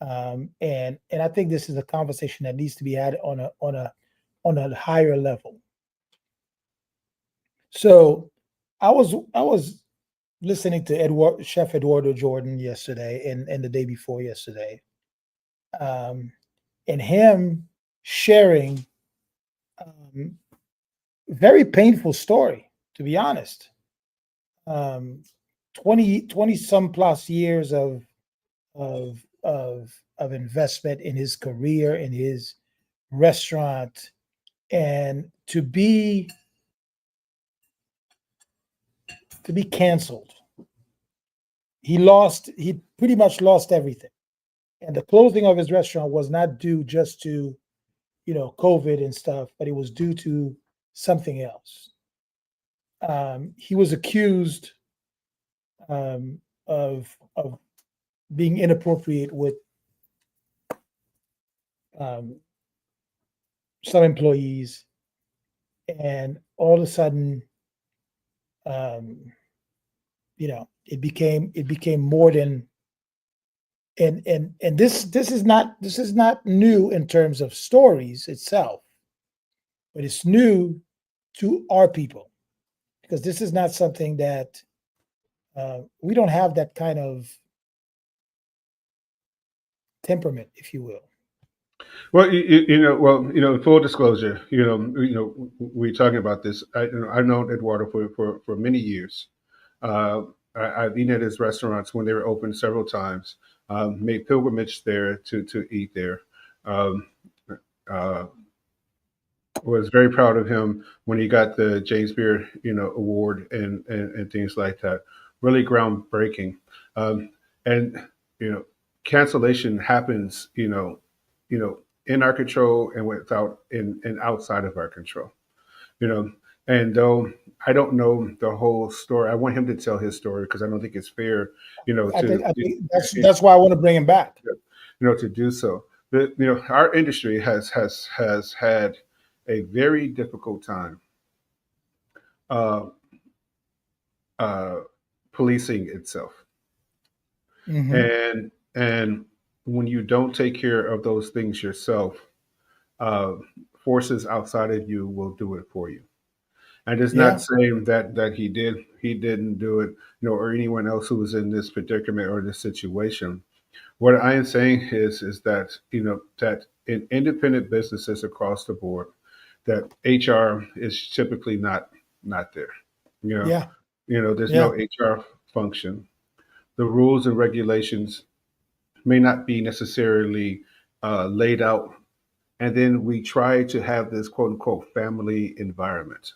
S3: and I think this is a conversation that needs to be had on a higher level." So I was listening to Chef Eduardo Jordan yesterday and the day before yesterday, and him sharing um, very painful story, to be honest. Um, 20 some plus years of investment in his career, in his restaurant, and to be canceled. He pretty much lost everything. And the closing of his restaurant was not due just to, COVID and stuff, but it was due to something else. He was accused of being inappropriate with um, some employees, and all of a sudden, um, it became more than, and this is not new in terms of stories itself, but it's new to our people because this is not something that we don't have that kind of temperament, if you will.
S4: Well, full disclosure, we're talking about this. I've known Eduardo for many years. Uh, I've eaten at his restaurants when they were open several times. Made pilgrimage there to eat there. Um, uh, was very proud of him when he got the James Beard, award and things like that. Really groundbreaking. And cancellation happens, in our control and without in outside of our control. You know, and though I don't know the whole story, I want him to tell his story because I don't think it's fair,
S3: I think that's why I want to bring him back.
S4: to do so. But our industry has had a very difficult time uh, uh, policing itself,
S3: Hmm.
S4: and when you don't take care of those things yourself, uh, forces outside of you will do it for you. And it's not
S3: Yeah,
S4: saying that he didn't do it, or anyone else who was in this predicament or this situation. What I am saying is that that in independent businesses across the board, that HR is typically not there. You know,
S3: yeah,
S4: there's
S3: yeah.
S4: no HR function. The rules and regulations may not be necessarily laid out, and then we try to have this quote unquote family environment,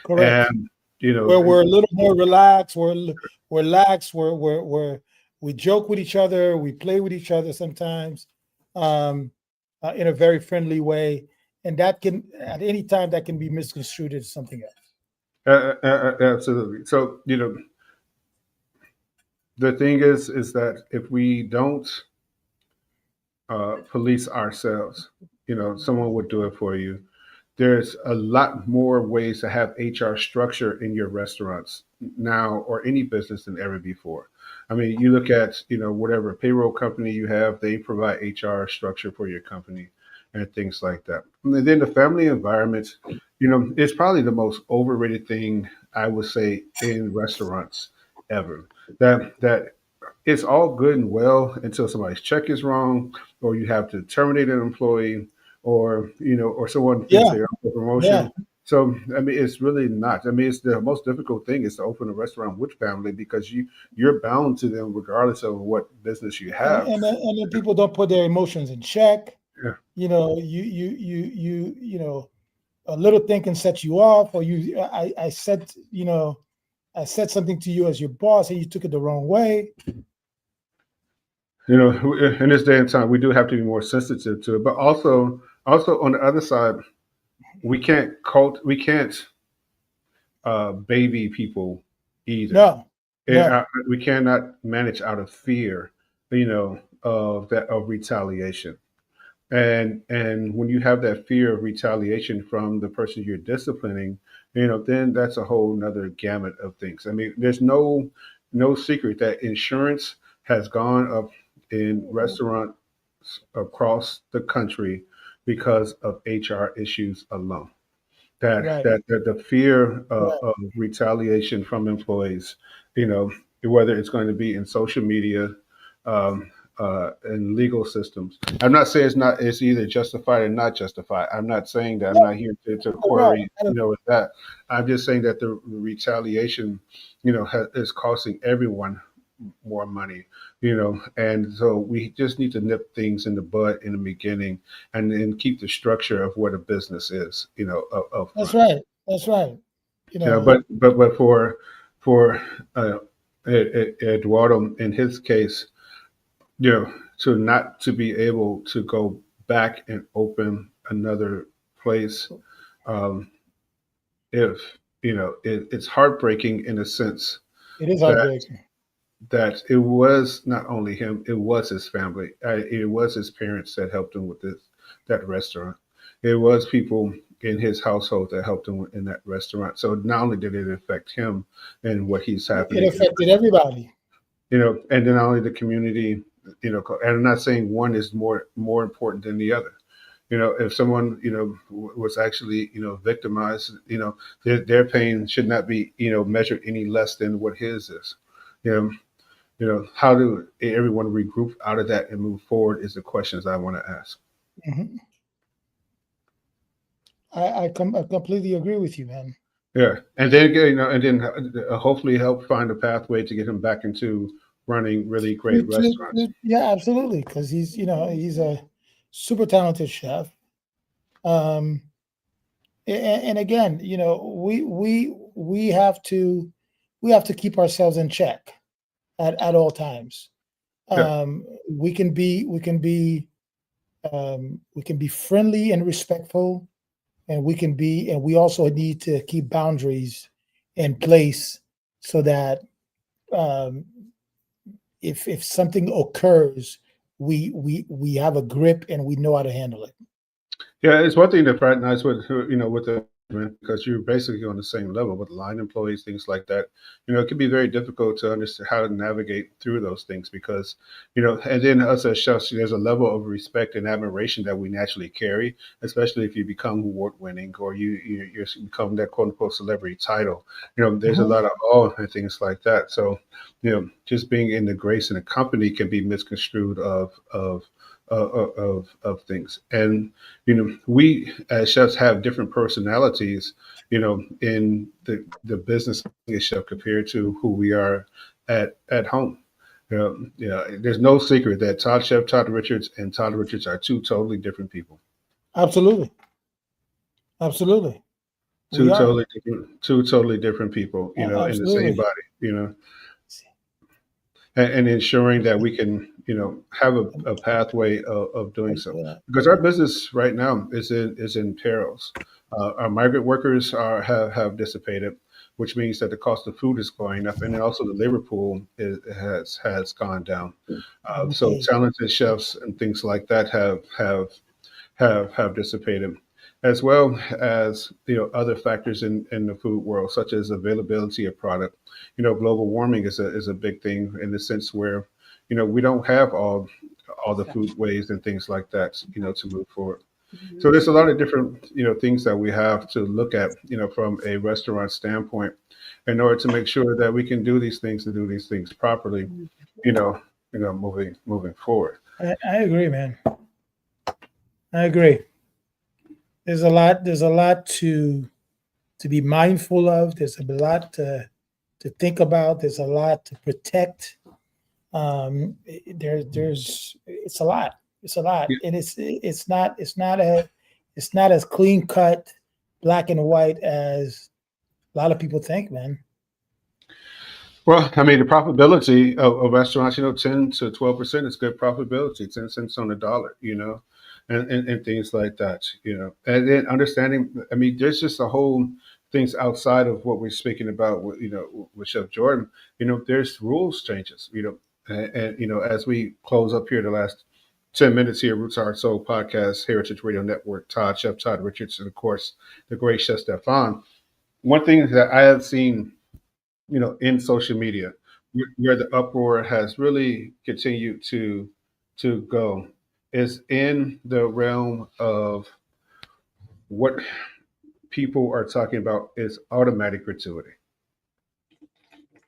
S3: Correct.
S4: and
S3: Where we're a little more relaxed. We're lax. We joke with each other. We play with each other sometimes, um, in a very friendly way, and that can at any time that can be misconstrued as something else.
S4: absolutely. So the thing is that if we don't police ourselves, someone would do it for you. There's a lot more ways to have HR structure in your restaurants now or any business than ever before. I mean, you look at, whatever payroll company you have, they provide HR structure for your company and things like that. And then the family environment, is probably the most overrated thing I would say in restaurants ever. That it's all good and well until somebody's check is wrong, or you have to terminate an employee, or or someone thinks
S3: Yeah,
S4: they're up for
S3: yeah,
S4: promotion. So I mean, it's really not. I mean, it's the most difficult thing is to open a restaurant with family because you're bound to them regardless of what business you have.
S3: and then people don't put their emotions in check.
S4: Yeah.
S3: You know, a little thing can set you off, or I said, I said something to you as your boss, and you took it the wrong way.
S4: In this day and time, we do have to be more sensitive to it, but also on the other side, we can't baby people either.
S3: No, no,
S4: We cannot manage out of fear, of retaliation. And when you have that fear of retaliation from the person you're disciplining, then that's a whole nother gamut of things. I mean, there's no secret that insurance has gone up in restaurants across the country because of HR issues alone. that
S3: right,
S4: that, that the fear
S3: right.
S4: of retaliation from employees, you know, whether it's going to be in social media, and legal systems. I'm not saying it's either justified or not justified. I'm not saying that. I'm
S3: No,
S4: not here to
S3: no,
S4: query, with that. I'm just saying that the retaliation, is costing everyone more money, and so we just need to nip things in the bud in the beginning, and then keep the structure of what a business is, up
S3: that's
S4: front.
S3: right. That's right. You know,
S4: But for uh, Eduardo in his case, to not to be able to go back and open another place, um, if it's heartbreaking in a sense
S3: it is
S4: that
S3: heartbreaking.
S4: it was not only him, it was his family. It was his parents that helped him with that restaurant. It was people in his household that helped him in that restaurant. So not only did it affect him and what he's
S3: It
S4: happening,
S3: affected everybody.
S4: and then not only the community, and I'm not saying one is more important than the other. If someone was actually victimized, their pain should not be measured any less than what his is. You know, how do everyone regroup out of that and move forward is the questions I want to ask.
S3: Mhm. I completely agree with you, man.
S4: Yeah, and then hopefully help find a pathway to get him back into running really great restaurants.
S3: Yeah, absolutely, because he's a super talented chef. Um, and again, we have to keep ourselves in check at all times.
S4: Yeah,
S3: We can be friendly and respectful, and we also need to keep boundaries in place so that, um, if something occurs, we have a grip and we know how to handle it.
S4: yeah, it's one thing to fraternize with the management because you're basically on the same level with line employees, things like that. It can be very difficult to understand how to navigate through those things because and then us as chefs, there's a level of respect and admiration that we naturally carry, especially if you become award winning or you become that quote unquote celebrity title. There's a
S3: Mhm.
S4: lot of awe and things like that. So just being in the grace in a company can be misconstrued of things. And we as chefs have different personalities, in the business of being a chef compared to who we are at home. There's no secret that Todd Richards and Todd Richards are two totally different people.
S3: Absolutely, absolutely, we are.
S4: Two totally different people, in the same
S3: Absolutely.
S4: body, and ensuring that we can, have a pathway of doing so.
S3: Yeah.
S4: Because our business right now is in perils. Our migrant workers have dissipated, which means that the cost of food is going up, and then also the labor pool has gone down. So
S3: Right.
S4: talented chefs and things like that have dissipated, as well as other factors in the food world, such as availability of product. Global warming is a big thing in the sense where we don't have all the food ways and things like that, to move forward. So there's a lot of different things that we have to look at, from a restaurant standpoint, in order to make sure that we can do these things and do these things properly, you know, moving forward.
S3: I agree, man. I agree. There's a lot. There's a lot to be mindful of. There's a lot to think about. There's a lot to protect. There's it's a lot. It's a lot,
S4: Yeah.
S3: and it's not as clean cut, black and white as a lot of people think, man.
S4: Well, I mean, the profitability of restaurants, 10 to 12% is good profitability, 10 cents on the dollar, and things like that. And then understanding, I mean, there's just a whole things outside of what we're speaking about, with Chef Jordan. There's rules changes, and as we close up here the last 10 minutes here, Roots Heart Soul Podcast, Heritage Radio Network, Chef Todd Richards, and of course, the great Chef Stephan. One thing that I have seen in social media, where the uproar has really continued to go, is in the realm of what people are talking about is automatic gratuity.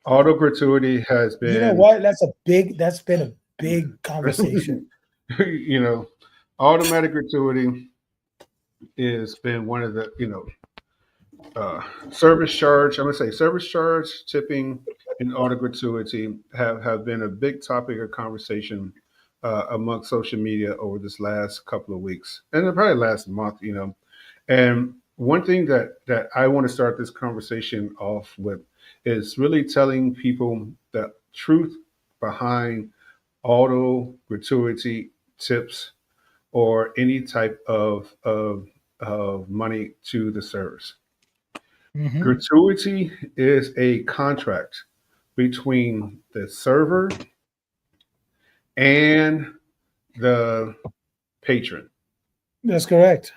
S4: Auto gratuity has
S3: You know
S4: been,
S3: what? That's been a big conversation.
S4: you know, automatic gratuity has been one of the, service charge. I'm going to say service charge, tipping, and auto gratuity have been a big topic of conversation among social media over this last couple of weeks, and probably last month. And one thing that I want to start this conversation off with is really telling people the truth behind auto gratuity tips or any type of money to the servers.
S3: Hmm.
S4: Gratuity is a contract between the server and the patron.
S3: That's correct.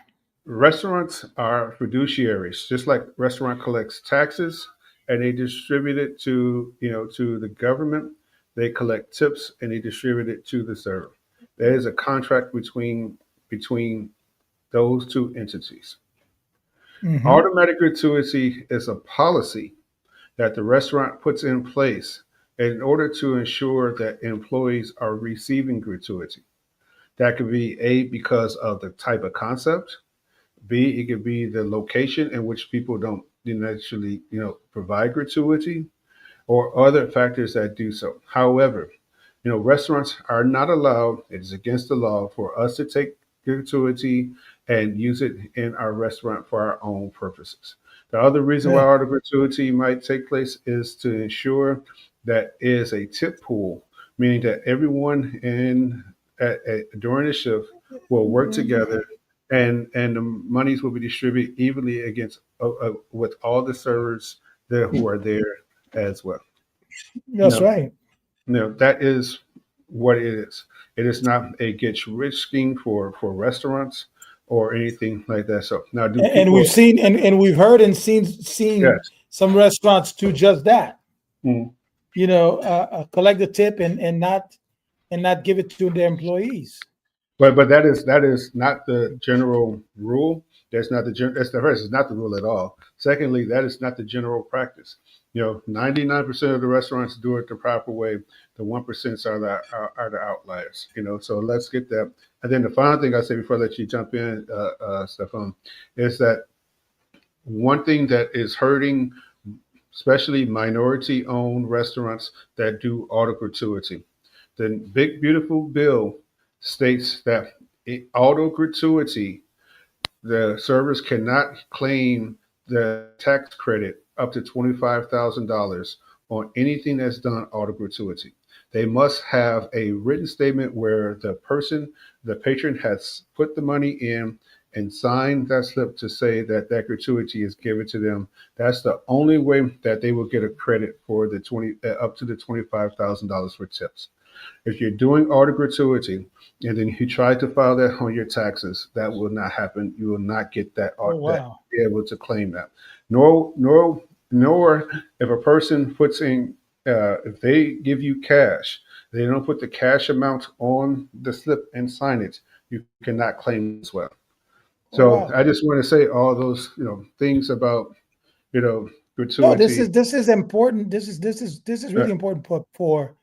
S4: Restaurants are fiduciaries, just like restaurant collects taxes and they distribute it to the government. They collect tips and they distribute it to the server. There is a contract between those two entities.
S3: Hmm.
S4: Automatic gratuity is a policy that the restaurant puts in place in order to ensure that employees are receiving gratuity. That could be A, because of the type of concept. B, it could be the location in which people don't actually, provide gratuity, or other factors that do so. However, restaurants are not allowed, it is against the law for us to take gratuity and use it in our restaurant for our own purposes. The other reason why
S3: Yeah.
S4: auto gratuity might take place is to ensure that is a tip pool, meaning that everyone during the shift will work together, and the monies will be distributed evenly against with all the servers there who are there as well.
S3: That's
S4: No,
S3: right.
S4: no, that is what it is. It is not a get rich scheme for restaurants or anything like that. So now, do
S3: And we've
S4: people?
S3: seen and we've heard and seen
S4: Yes.
S3: some restaurants do just that.
S4: Mm.
S3: Collect the tip and not give it to their employees.
S4: But that is not the general rule. That's the first. It's not the rule at all. Secondly, that is not the general practice. 99% of the restaurants do it the proper way. The 1% are the outliers. So let's get that. And then the final thing I say before I let you jump in, Stefan, is that one thing that is hurting, especially minority-owned restaurants that do auto gratuity. The big beautiful bill states that auto gratuity, the servers cannot claim the tax credit up to $25,000 on anything that's done auto gratuity. They must have a written statement where the patron has put the money in and signed that slip to say that that gratuity is given to them. That's the only way that they will get a credit for the up to the $25,000 for tips. If you're doing auto gratuity and then you try to file that on your taxes, that will not happen. You will not get
S3: Oh
S4: that
S3: wow.
S4: be able to claim that. Nor if a person puts in, if they give you cash, they don't put the cash amount on the slip and sign it, you cannot claim as well.
S3: Oh
S4: So
S3: wow.
S4: I just want to say all those things about
S3: No,
S4: gratuity.
S3: this is important. This is
S4: Uh,
S3: really important for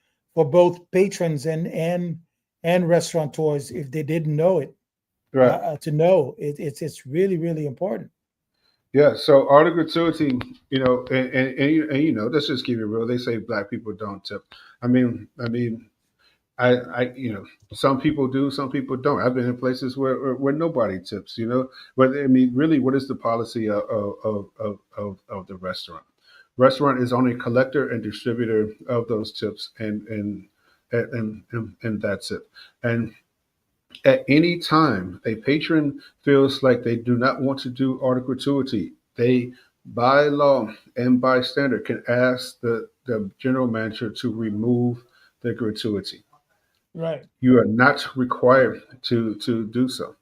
S3: both patrons and restaurateurs if they didn't know it.
S4: right.
S3: To know it's really really important.
S4: Yeah. So art of gratuity, let's just keep it real. They say black people don't tip. I mean, some people do, some people don't. I've been in places where nobody tips, But I mean, really, what is the policy of the restaurant? Restaurant is only collector and distributor of those tips, and that's it. And at any time a patron feels like they do not want to do art of gratuity, they, by law and by standard, can ask the general manager to remove the gratuity.
S3: Right.
S4: You are not required to do so.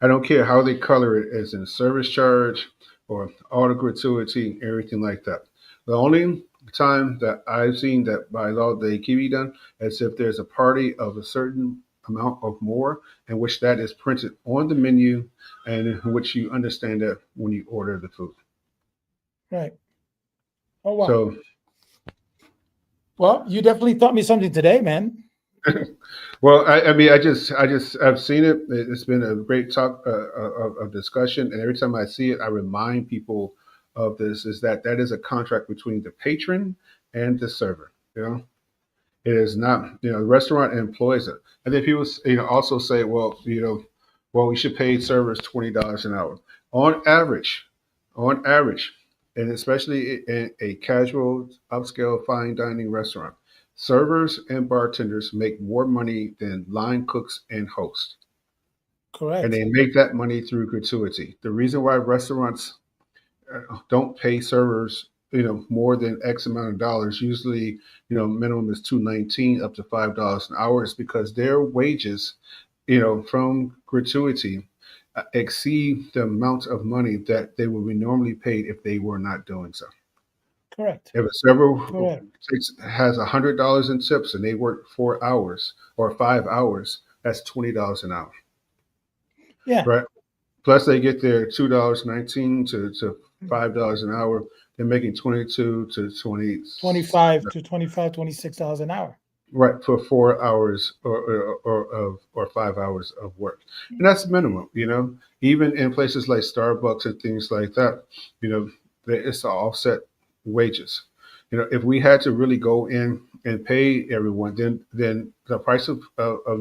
S4: I don't care how they color it as in service charge or auto gratuity, everything like that. The only time that I've seen that by law they can be done is if there's a party of a certain amount of more, in which that is printed on the menu and in which you understand that when you order the food.
S3: Right. Oh wow.
S4: So,
S3: Well, you definitely taught me something today, man.
S4: well, I mean, I've seen it. It's been a great talk of discussion, and every time I see it, I remind people of this: is that is a contract between the patron and the server. It is not. The restaurant employs it, and then people, also say, well, we should pay servers $20 an hour on average, on average, and especially in a casual, upscale, fine dining restaurant. Servers and bartenders make more money than line cooks and hosts, and
S3: Correct.
S4: they make that money through gratuity. The reason why restaurants don't pay servers, more than X amount of dollars, usually, minimum is 219 up to $5 an hour, is because their wages, from gratuity exceed the amount of money that they would be normally paid if they were not doing so.
S3: Correct.
S4: If a server
S3: Correct.
S4: has $100 in tips and they work 4 hours or 5 hours, that's $20 an hour,
S3: Yeah.
S4: right? Plus they get their $2.19 to $5 an hour. They're making 22 to 20,
S3: 25 to 25, $26 an hour.
S4: right, for 4 hours or 5 hours of work, and that's minimum. Even in places like Starbucks and things like that, it's to offset wages. If we had to really go in and pay everyone, then the price of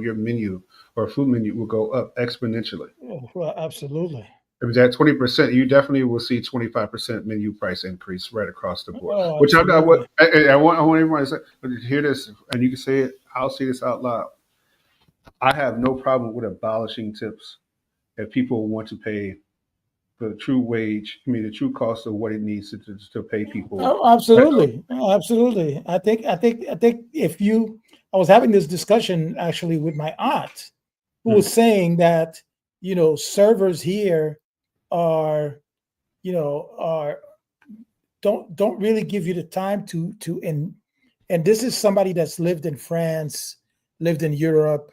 S4: your menu or food menu will go up exponentially.
S3: Oh, well, absolutely.
S4: If it's at 20%, you definitely will see 25% menu price increase right across the board.
S3: Oh,
S4: Which
S3: absolutely.
S4: I want everyone to hear this, and you can say it. I'll say this out loud. I have no problem with abolishing tips if people want to pay the true wage. I mean, the true cost of what it needs to pay people.
S3: Oh, absolutely. Oh, absolutely. I think I was having this discussion actually with my aunt who
S4: Mm,
S3: was saying that, servers here are, are don't really give you the time to and this is somebody that's lived in France, lived in Europe,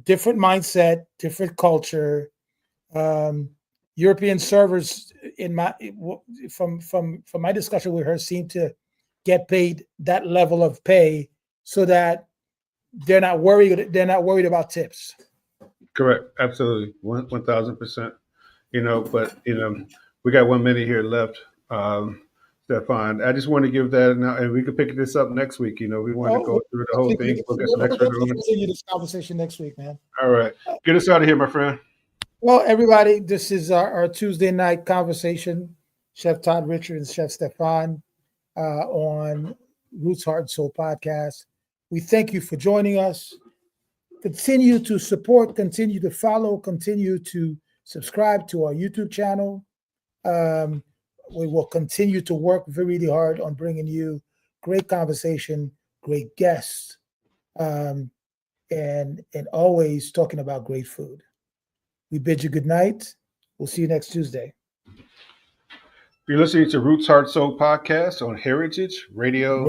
S3: different mindset, different culture. Um, European servers, in my from my discussion with her, seem to get paid that level of pay so that they're not worried about tips.
S4: correct. Absolutely. 1,000%. But we got 1 minute here left. Stefan, I just want to give that now, and we could pick this up next week. We want to
S3: Oh,
S4: go through the whole thing, look at some extra
S3: we'll
S4: numbers.
S3: continue this conversation next week, man.
S4: All right. Get us out of here, my friend.
S3: Well, everybody, this is our Tuesday night conversation. Chef Todd Richard and Chef Stephan on Roots Heart and Soul podcast. We thank you for joining us. Continue to support, continue to follow, continue to subscribe to our YouTube channel. We will continue to work really hard on bringing you great conversation, great guests, and always talking about great food. We bid you good night. We'll see you next Tuesday.
S4: You're listening to Roots Heart Soul podcast on Heritage Radio.